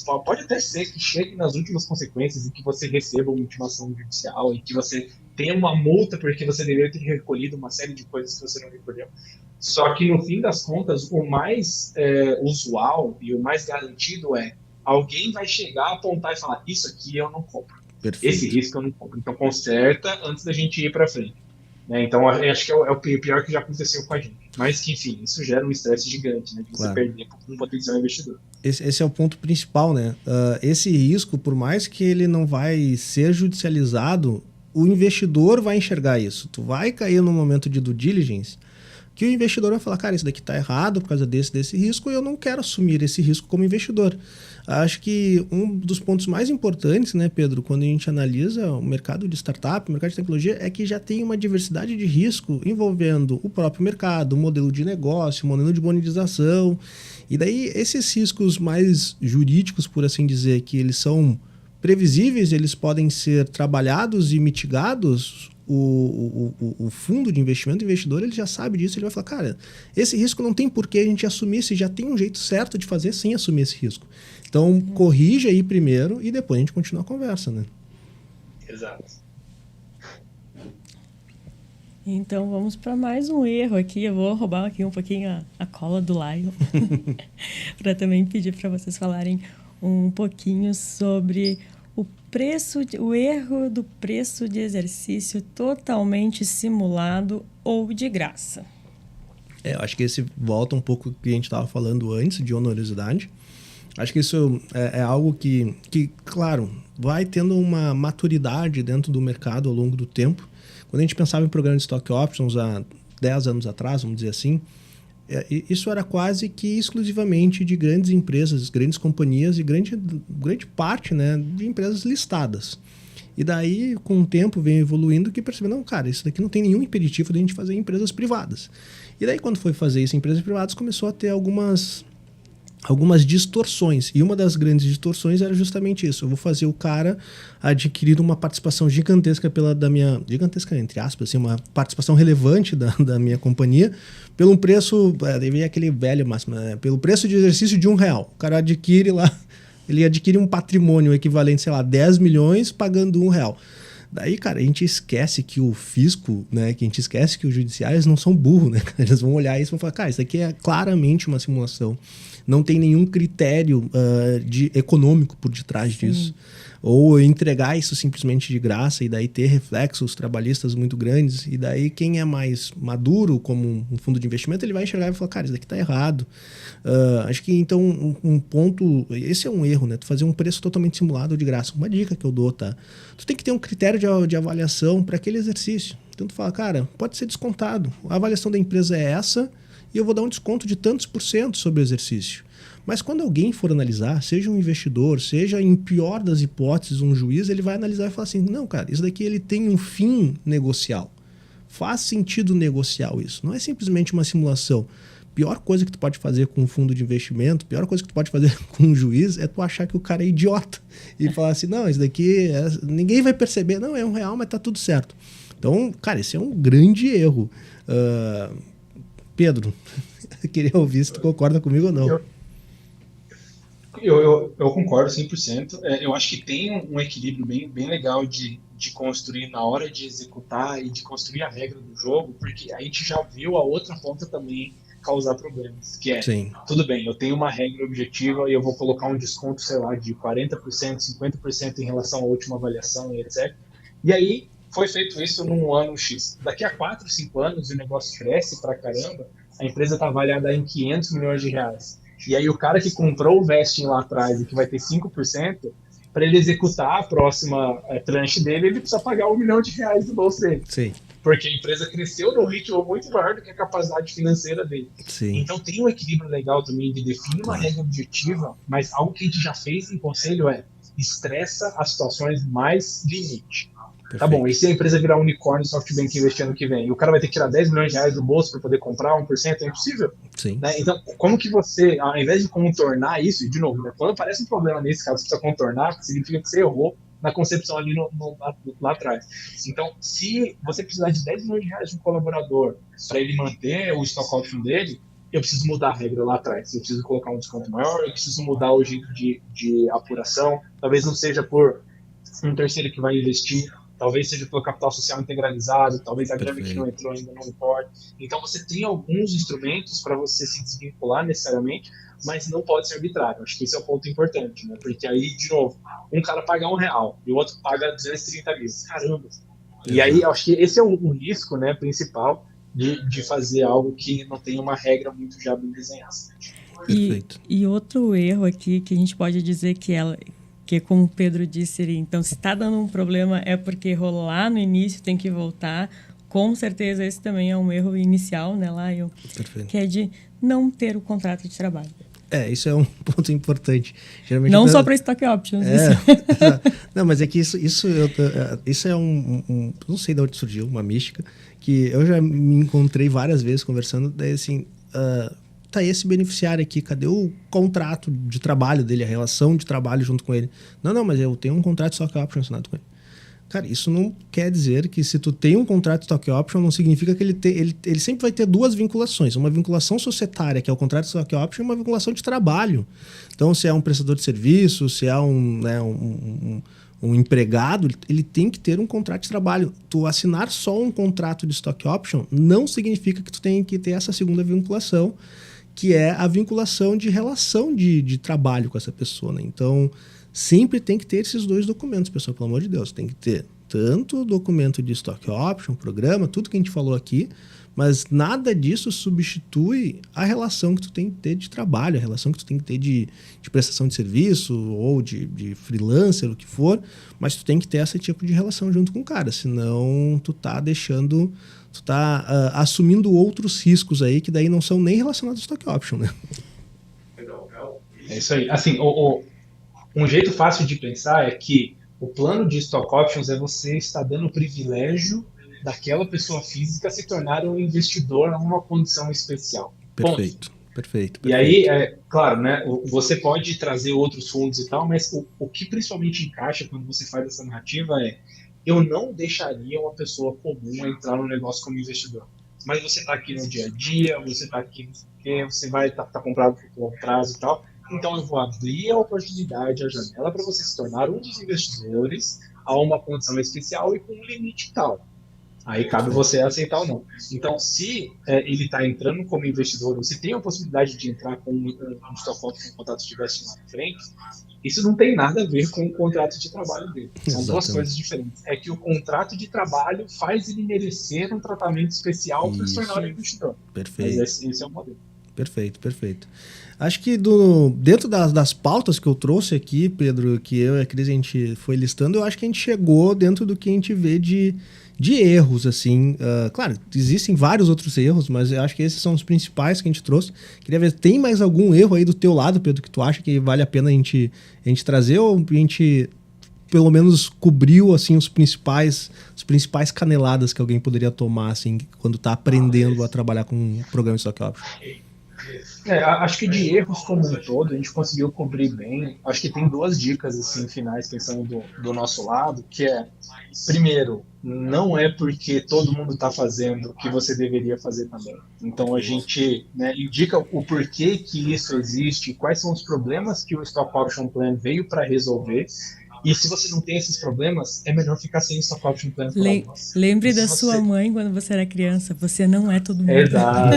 até ser que chegue nas últimas consequências e que você receba uma intimação judicial e que você tenha uma multa porque você deveria ter recolhido uma série de coisas que você não recolheu. Só que no fim das contas, o mais usual e o mais garantido é: alguém vai chegar, apontar e falar: isso aqui eu não compro. Perfeito. Esse risco eu não compro. Então conserta antes da gente ir para frente. Né? Então eu acho que é o pior que já aconteceu com a gente. Mas que, enfim, isso gera um estresse gigante, né? De você perder um potencial investidor. Esse é o ponto principal, né? Esse risco, por mais que ele não vai ser judicializado, o investidor vai enxergar isso. Tu vai cair no momento de due diligence que o investidor vai falar: cara, isso daqui está errado por causa desse risco e eu não quero assumir esse risco como investidor. Acho que um dos pontos mais importantes, né, Pedro, quando a gente analisa o mercado de startup, o mercado de tecnologia, é que já tem uma diversidade de risco envolvendo o próprio mercado, o modelo de negócio, o modelo de monetização. E daí esses riscos mais jurídicos, por assim dizer, que eles são previsíveis, eles podem ser trabalhados e mitigados. O fundo de investimento, o investidor, ele já sabe disso, ele vai falar: cara, esse risco não tem por que a gente assumir, se já tem um jeito certo de fazer sem assumir esse risco. Então, corrija aí primeiro e depois a gente continua a conversa, né? Exato. Então, vamos para mais um erro aqui. Eu vou roubar aqui um pouquinho a cola do Lion para também pedir para vocês falarem um pouquinho sobre o erro do preço de exercício totalmente simulado ou de graça. Eu acho que esse volta um pouco do que a gente estava falando antes, de onerosidade. Acho que isso é algo que, claro, vai tendo uma maturidade dentro do mercado ao longo do tempo. Quando a gente pensava em programa de stock options há 10 anos atrás, vamos dizer assim, isso era quase que exclusivamente de grandes empresas, grandes companhias e grande parte, né, de empresas listadas. E daí, com o tempo, vem evoluindo que percebeu: não, cara, isso daqui não tem nenhum impeditivo de a gente fazer em empresas privadas. E daí, quando foi fazer isso em empresas privadas, começou a ter algumas distorções. E uma das grandes distorções era justamente isso: eu vou fazer o cara adquirir uma participação gigantesca gigantesca entre aspas, assim, uma participação relevante da minha companhia, pelo um preço, deve aquele velho máximo, pelo preço de exercício de R$1. O cara adquire lá, ele adquire um patrimônio equivalente, sei lá, 10 milhões pagando R$1. Daí, cara, a gente esquece que o fisco, né, que a gente esquece que os judiciários não são burros, né? Eles vão olhar isso e vão falar: cara, isso aqui é claramente uma simulação. Não tem nenhum critério econômico por detrás disso. ou entregar isso simplesmente de graça e daí ter reflexos trabalhistas muito grandes, e daí quem é mais maduro como um fundo de investimento, ele vai enxergar e vai falar, cara, isso daqui tá errado. Acho que então um ponto, esse é um erro, né? Tu fazer um preço totalmente simulado de graça. Uma dica que eu dou, tá? Tu tem que ter um critério de avaliação para aquele exercício. Então tu fala, cara, pode ser descontado. A avaliação da empresa é essa e eu vou dar um desconto de tantos % sobre o exercício. Mas quando alguém for analisar, seja um investidor, seja em pior das hipóteses um juiz, ele vai analisar e falar assim, não, cara, isso daqui ele tem um fim negocial. Faz sentido negocial isso. Não é simplesmente uma simulação. Pior coisa que tu pode fazer com um fundo de investimento, pior coisa que tu pode fazer com um juiz é tu achar que o cara é idiota e falar assim, não, isso daqui ninguém vai perceber, não, é um real, mas tá tudo certo. Então, cara, esse é um grande erro. Pedro, eu queria ouvir se tu concorda comigo ou não. Eu concordo 100%. Eu acho que tem um equilíbrio bem legal de construir na hora de executar e de construir a regra do jogo, porque a gente já viu a outra ponta também causar problemas, que é, Sim. Tudo bem, eu tenho uma regra objetiva e eu vou colocar um desconto, sei lá, de 40%, 50% em relação à última avaliação e etc. E aí, foi feito isso num ano X. Daqui a 4, 5 anos, o negócio cresce pra caramba, a empresa está avaliada em 500 milhões de reais. E aí o cara que comprou o vesting lá atrás e que vai ter 5%, para ele executar a próxima tranche dele, ele precisa pagar R$1 milhão do bolso dele. Sim. Porque a empresa cresceu num ritmo muito maior do que a capacidade financeira dele. Sim. Então tem um equilíbrio legal também de definir uma regra objetiva, mas algo que a gente já fez em conselho é estressa as situações mais limite. Perfeito. Tá bom, e se a empresa virar unicórnio SoftBank investir ano que vem? E o cara vai ter que tirar R$10 milhões do bolso para poder comprar 1%? É impossível. Sim. Né? Então, como que você, ao invés de contornar isso, e de novo, né, quando aparece um problema nesse caso, você precisa contornar, significa que você errou na concepção ali lá atrás. Então, se você precisar de R$10 milhões de um colaborador para ele manter o stock option dele, eu preciso mudar a regra lá atrás. Eu preciso colocar um desconto maior, eu preciso mudar o jeito de apuração. Talvez não seja por um terceiro que vai investir, talvez seja pelo capital social integralizado, talvez a grana que não entrou ainda não importa. Então você tem alguns instrumentos para você se desvincular necessariamente, mas não pode ser arbitrário. Acho que esse é o ponto importante, né? Porque aí, de novo, um cara paga R$1 e o outro paga 230 mil. Caramba! E aí, acho que esse é o risco, né, principal de fazer algo que não tem uma regra muito já bem desenhada. E outro erro aqui que a gente pode dizer que como o Pedro disse, então se está dando um problema é porque rolou lá no início, tem que voltar. Com certeza esse também é um erro inicial, né, Lion? Perfeito. Que é de não ter o contrato de trabalho. Isso é um ponto importante. Geralmente não só para stock options. Não, mas é que isso é não sei de onde surgiu, uma mística, que eu já me encontrei várias vezes conversando, daí assim, tá esse beneficiário aqui, cadê o contrato de trabalho dele, a relação de trabalho junto com ele? Não, mas eu tenho um contrato de stock option assinado com ele. Cara, isso não quer dizer que se tu tem um contrato de stock option, não significa que ele sempre vai ter duas vinculações. Uma vinculação societária, que é o contrato de stock option, e uma vinculação de trabalho. Então, se é um prestador de serviço, se é um empregado, ele tem que ter um contrato de trabalho. Tu assinar só um contrato de stock option não significa que tu tem que ter essa segunda vinculação, que é a vinculação de relação de trabalho com essa pessoa, né? Então, sempre tem que ter esses dois documentos, pessoal, pelo amor de Deus. Tem que ter tanto o documento de stock option, programa, tudo que a gente falou aqui, mas nada disso substitui a relação que tu tem que ter de trabalho, a relação que tu tem que ter de prestação de serviço ou de freelancer, o que for, mas tu tem que ter esse tipo de relação junto com o cara, senão tu tá assumindo outros riscos aí que daí não são nem relacionados ao stock option, né? É isso aí. Assim, um jeito fácil de pensar é que o plano de stock options é você estar dando o privilégio daquela pessoa física se tornar um investidor numa condição especial. Perfeito. E aí, claro, né, você pode trazer outros fundos e tal, mas o que principalmente encaixa quando você faz essa narrativa é: eu não deixaria uma pessoa comum entrar no negócio como investidor. Mas você está aqui no dia a dia, você está aqui, você vai estar comprado por longo prazo e tal. Então eu vou abrir a oportunidade, a janela para você se tornar um dos investidores a uma condição especial e com um limite tal. Aí cabe você aceitar ou não. Então, se ele está entrando como investidor, ou se tem a possibilidade de entrar com um stock option, um contrato de vesting lá na frente, isso não tem nada a ver com o contrato de trabalho dele. São duas coisas diferentes. É que o contrato de trabalho faz ele merecer um tratamento especial para se tornar um investidor. Perfeito. Mas esse é o modelo. Perfeito. Acho que dentro das pautas que eu trouxe aqui, Pedro, que eu e a Cris a gente foi listando, eu acho que a gente chegou dentro do que a gente vê de erros, assim. Claro, existem vários outros erros, mas eu acho que esses são os principais que a gente trouxe. Queria ver, tem mais algum erro aí do teu lado, Pedro, que tu acha que vale a pena a gente trazer, ou a gente pelo menos cobriu assim os principais caneladas que alguém poderia tomar assim quando está aprendendo a trabalhar com um programa de stock option? Acho que de erros como um todo a gente conseguiu cobrir bem. Acho que tem duas dicas assim finais pensando do nosso lado, que é, primeiro, não é porque todo mundo está fazendo que você deveria fazer também. Então a gente indica o porquê que isso existe, quais são os problemas que o Stock Option Plan veio para resolver. E se você não tem esses problemas, é melhor ficar sem Stock Option Plan. Lembre da sua mãe quando você era criança. Você não é todo mundo. Exato.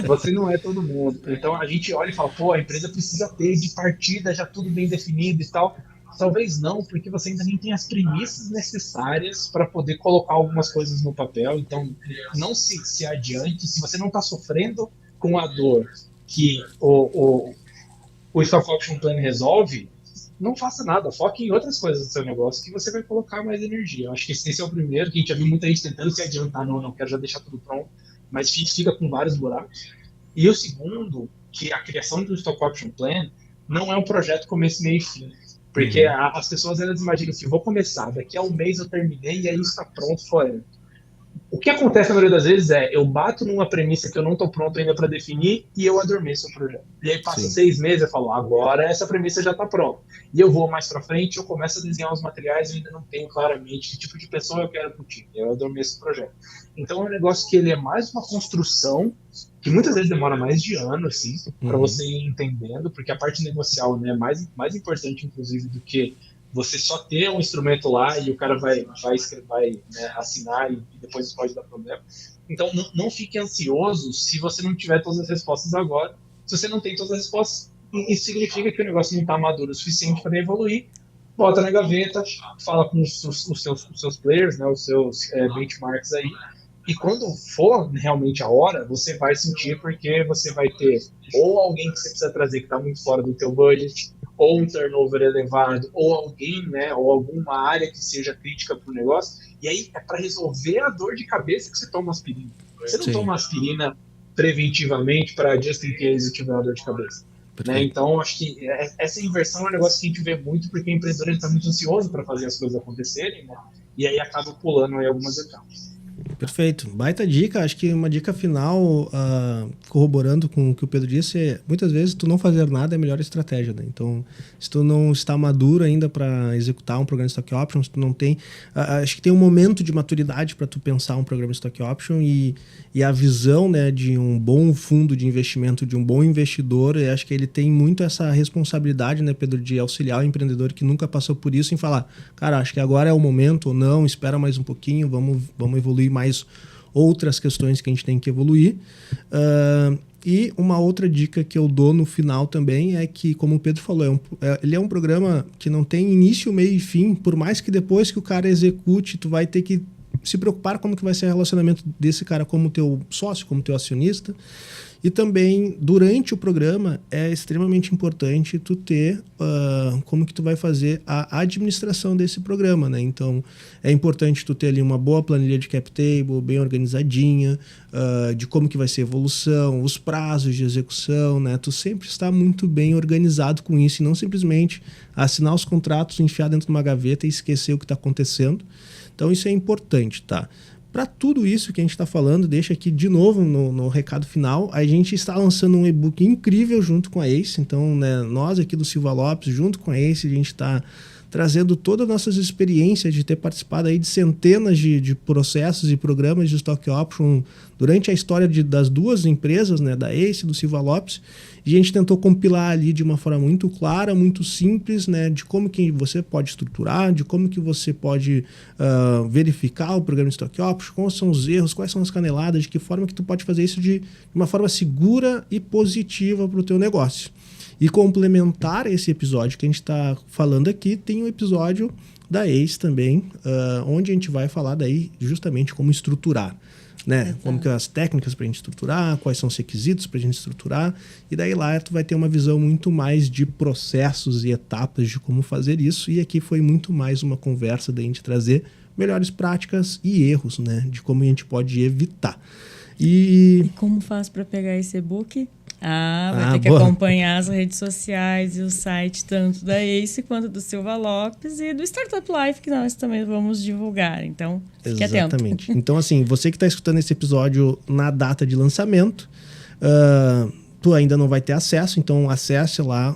Você não é todo mundo. Então a gente olha e fala, pô, a empresa precisa ter de partida já tudo bem definido e tal. Talvez não, porque você ainda nem tem as premissas necessárias para poder colocar algumas coisas no papel. Então não se adiante. Se você não está sofrendo com a dor que o Stock Option Plan resolve, não faça nada, foque em outras coisas do seu negócio que você vai colocar mais energia. Eu acho que esse é o primeiro, que a gente já viu muita gente tentando se adiantar, não quero já deixar tudo pronto, mas fica com vários buracos. E o segundo, que a criação do Stock Option Plan não é um projeto começo, meio e fim. Porque as pessoas elas imaginam assim, vou começar, daqui a um mês eu terminei e aí está pronto, foi. O que acontece na maioria das vezes é, eu bato numa premissa que eu não estou pronto ainda para definir e eu adormeço o projeto. E aí passa 6 meses e eu falo, agora essa premissa já está pronta. E eu vou mais para frente, eu começo a desenhar os materiais e ainda não tenho claramente que tipo de pessoa eu quero pro time. Eu adormeço o projeto. Então é um negócio que ele é mais uma construção, que muitas vezes demora mais de ano, assim, para você ir entendendo, porque a parte negocial é mais importante, inclusive, do que você só ter um instrumento lá e o cara vai assinar e depois pode dar problema. Então, não fique ansioso se você não tiver todas as respostas agora. Se você não tem todas as respostas, isso significa que o negócio não está maduro o suficiente para evoluir. Bota na gaveta, fala com os seus players, os seus benchmarks aí. E quando for realmente a hora, você vai sentir, porque você vai ter ou alguém que você precisa trazer que está muito fora do teu budget, ou um turnover elevado, ou alguém, ou alguma área que seja crítica para o negócio. E aí é para resolver a dor de cabeça que você toma aspirina. Você não toma aspirina preventivamente para just in case tiver uma dor de cabeça. Então, acho que essa inversão é um negócio que a gente vê muito, porque o empreendedor está muito ansioso para fazer as coisas acontecerem, e aí acaba pulando aí algumas etapas. Perfeito. Baita dica. Acho que uma dica final, corroborando com o que o Pedro disse, muitas vezes tu não fazer nada é a melhor estratégia, né? Então, se tu não está maduro ainda para executar um programa de Stock Option, se tu não tem... acho que tem um momento de maturidade para tu pensar um programa de Stock Option e a visão, né, de um bom fundo de investimento, de um bom investidor, eu acho que ele tem muito essa responsabilidade, né, Pedro, de auxiliar o empreendedor que nunca passou por isso em falar, cara, acho que agora é o momento, ou não, espera mais um pouquinho, vamos evoluir mais outras questões que a gente tem que evoluir. E uma outra dica que eu dou no final também é que, como o Pedro falou, ele é um programa que não tem início, meio e fim, por mais que depois que o cara execute, tu vai ter que se preocupar como que vai ser o relacionamento desse cara como teu sócio, como teu acionista. E também, durante o programa, é extremamente importante tu ter como que tu vai fazer a administração desse programa, né? Então, é importante tu ter ali uma boa planilha de cap table, bem organizadinha, de como que vai ser a evolução, os prazos de execução, né? Tu sempre está muito bem organizado com isso e não simplesmente assinar os contratos, enfiar dentro de uma gaveta e esquecer o que está acontecendo. Então, isso é importante, tá? Para tudo isso que a gente está falando, deixa aqui de novo no recado final, a gente está lançando um e-book incrível junto com a Ace. Então, né, nós aqui do Silva Lopes, junto com a Ace, a gente está trazendo todas as nossas experiências de ter participado aí de centenas de processos e programas de Stock Option durante a história das duas empresas, né, da ACE e do Silva Lopes. E a gente tentou compilar ali de uma forma muito clara, muito simples, né, de como que você pode estruturar, de como que você pode verificar o programa de Stock Option, quais são os erros, quais são as caneladas, de que forma que tu pode fazer isso de uma forma segura e positiva para o teu negócio. E complementar esse episódio que a gente está falando aqui, tem um episódio da ACE também, onde a gente vai falar daí justamente como estruturar. Né? Como que as técnicas para a gente estruturar, quais são os requisitos para a gente estruturar, e daí lá tu vai ter uma visão muito mais de processos e etapas de como fazer isso, e aqui foi muito mais uma conversa da gente trazer melhores práticas e erros, né? De como a gente pode evitar. E como faz para pegar esse e-book? Vai ter que acompanhar as redes sociais e o site tanto da ACE quanto do Silva Lopes e do Startup Life, que nós também vamos divulgar. Então, fique atento. Exatamente. Então, assim, você que está escutando esse episódio na data de lançamento, tu ainda não vai ter acesso, então acesse lá.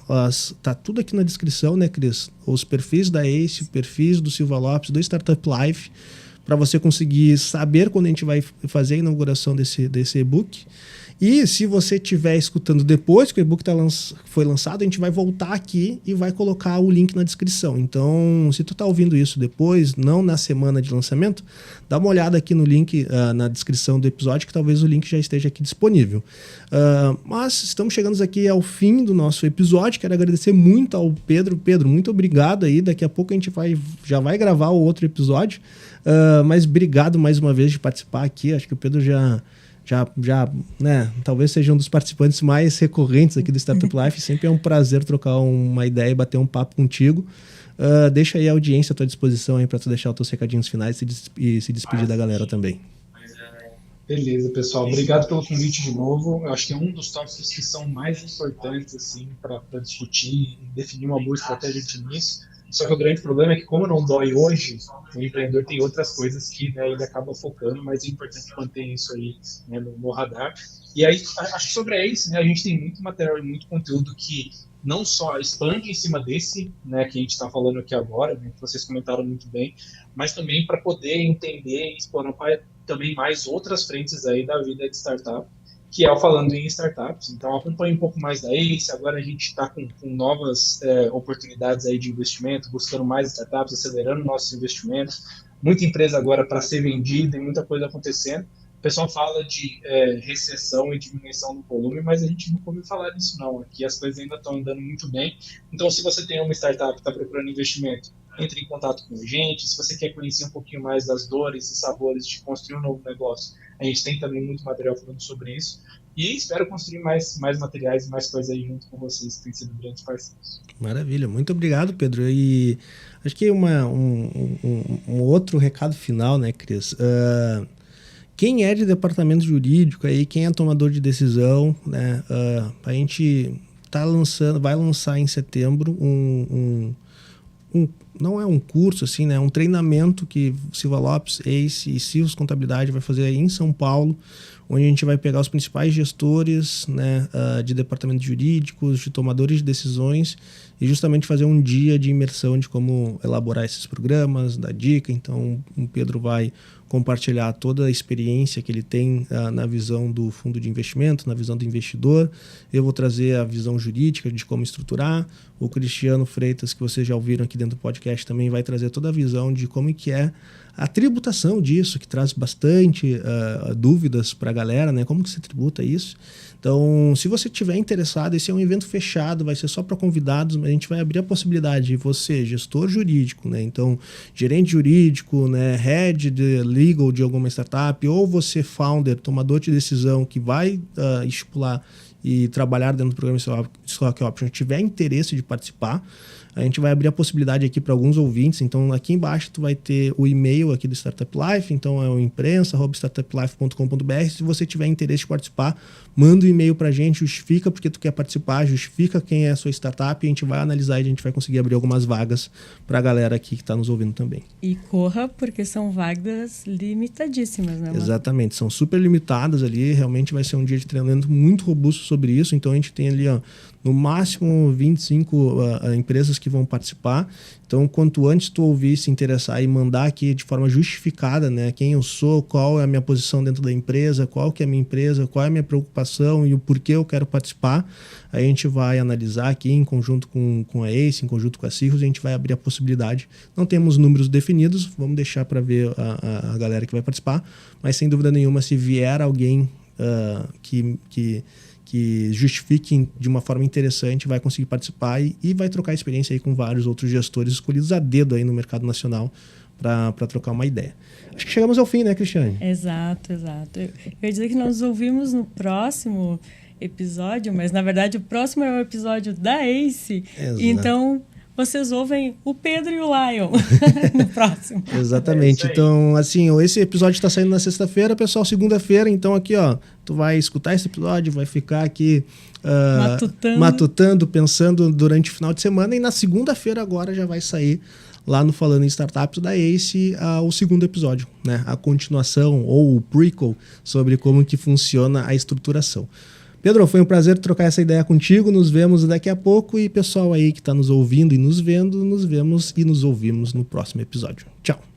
Tá tudo aqui na descrição, né, Cris? Os perfis da ACE, perfis do Silva Lopes, do Startup Life, para você conseguir saber quando a gente vai fazer a inauguração desse e-book. E se você estiver escutando depois que o e-book foi lançado, a gente vai voltar aqui e vai colocar o link na descrição. Então, se tu está ouvindo isso depois, não na semana de lançamento, dá uma olhada aqui no link na descrição do episódio, que talvez o link já esteja aqui disponível. Mas estamos chegando aqui ao fim do nosso episódio. Quero agradecer muito ao Pedro. Pedro, muito obrigado aí. Daqui a pouco a gente já vai gravar o outro episódio. Mas obrigado mais uma vez de participar aqui. Acho que o Pedro já, né, talvez seja um dos participantes mais recorrentes aqui do Startup Life. Sempre é um prazer trocar uma ideia e bater um papo contigo. Deixa aí a audiência à tua disposição aí para tu deixar os teus recadinhos finais e se despedir da galera também. Beleza, pessoal. Obrigado pelo convite de novo. Eu acho que é um dos tópicos que são mais importantes assim, para discutir e definir uma boa estratégia de início. Só que o grande problema é que, como não dói hoje, o empreendedor tem outras coisas que, né, ele acaba focando, mas é importante manter isso aí, né, no radar. E aí, acho que sobre isso, né, a gente tem muito material e muito conteúdo que não só expande em cima desse, né, que a gente está falando aqui agora, né, que vocês comentaram muito bem, mas também para poder entender e explorar também mais outras frentes aí da vida de startup, que é o Falando em Startups. Então, acompanhe um pouco mais da ACE. Agora a gente está com novas oportunidades aí de investimento, buscando mais startups, acelerando nossos investimentos. Muita empresa agora para ser vendida e muita coisa acontecendo. O pessoal fala de recessão e diminuição do volume, mas a gente nunca ouviu falar disso não. Aqui as coisas ainda estão andando muito bem. Então, se você tem uma startup que está procurando investimento, entre em contato com a gente. Se você quer conhecer um pouquinho mais das dores e sabores de construir um novo negócio, a gente tem também muito material falando sobre isso. E espero construir mais materiais e mais coisas aí junto com vocês, que têm sido grandes parceiros. Maravilha. Muito obrigado, Pedro. E acho que um outro recado final, né, Cris? Quem é de departamento jurídico, aí, quem é tomador de decisão, né, a gente vai lançar em setembro não é um curso, assim, né? Um treinamento que Silva Lopes, ACE e Silvos Contabilidade vai fazer aí em São Paulo, onde a gente vai pegar os principais gestores, né, de departamentos jurídicos, de tomadores de decisões, e justamente fazer um dia de imersão de como elaborar esses programas, dar dica. Então, o Pedro vai compartilhar toda a experiência que ele tem na visão do fundo de investimento, na visão do investidor. Eu vou trazer a visão jurídica de como estruturar. O Cristiano Freitas, que vocês já ouviram aqui dentro do podcast, também vai trazer toda a visão de como que é a tributação disso, que traz bastante dúvidas para a galera, né? Como que se tributa isso? Então, se você estiver interessado, esse é um evento fechado, vai ser só para convidados, mas a gente vai abrir a possibilidade de você, gestor jurídico, né? Então, gerente jurídico, né? Head de legal de alguma startup, ou você founder, tomador de decisão, que vai estipular e trabalhar dentro do programa Stock Option, tiver interesse de participar, a gente vai abrir a possibilidade aqui para alguns ouvintes. Então, aqui embaixo tu vai ter o e-mail aqui do Startup Life, então é o imprensa@startuplife.com.br. Se você tiver interesse de participar, manda um e-mail para a gente, justifica porque tu quer participar, justifica quem é a sua startup, e a gente vai analisar e a gente vai conseguir abrir algumas vagas para a galera aqui que está nos ouvindo também. E corra, porque são vagas limitadíssimas, né, mano? Exatamente, são super limitadas ali, realmente vai ser um dia de treinamento muito robusto sobre isso. Então a gente tem ali, no máximo 25 empresas que vão participar. Então, quanto antes tu ouvir, se interessar e mandar aqui de forma justificada, né, quem eu sou, qual é a minha posição dentro da empresa, qual que é a minha empresa, qual é a minha preocupação e o porquê eu quero participar, aí a gente vai analisar aqui em conjunto com a ACE, em conjunto com a Cirrus, e a gente vai abrir a possibilidade. Não temos números definidos, vamos deixar para ver a galera que vai participar, mas sem dúvida nenhuma, se vier alguém que justifique de uma forma interessante, vai conseguir participar e vai trocar experiência aí com vários outros gestores escolhidos a dedo aí no mercado nacional para trocar uma ideia. Acho que chegamos ao fim, né, Cristiane? Exato. Eu ia dizer que nós ouvimos no próximo episódio, mas na verdade o próximo é o episódio da ACE. Exato. Então vocês ouvem o Pedro e o Lion no próximo. Exatamente. Então, assim, esse episódio está saindo na sexta-feira, pessoal, segunda-feira. Então, aqui, tu vai escutar esse episódio, vai ficar aqui matutando, pensando durante o final de semana. E na segunda-feira agora já vai sair lá no Falando em Startups da ACE o segundo episódio, né? A continuação ou o prequel sobre como que funciona a estruturação. Pedro, foi um prazer trocar essa ideia contigo. Nos vemos daqui a pouco. E pessoal aí que está nos ouvindo e nos vendo, nos vemos e nos ouvimos no próximo episódio. Tchau.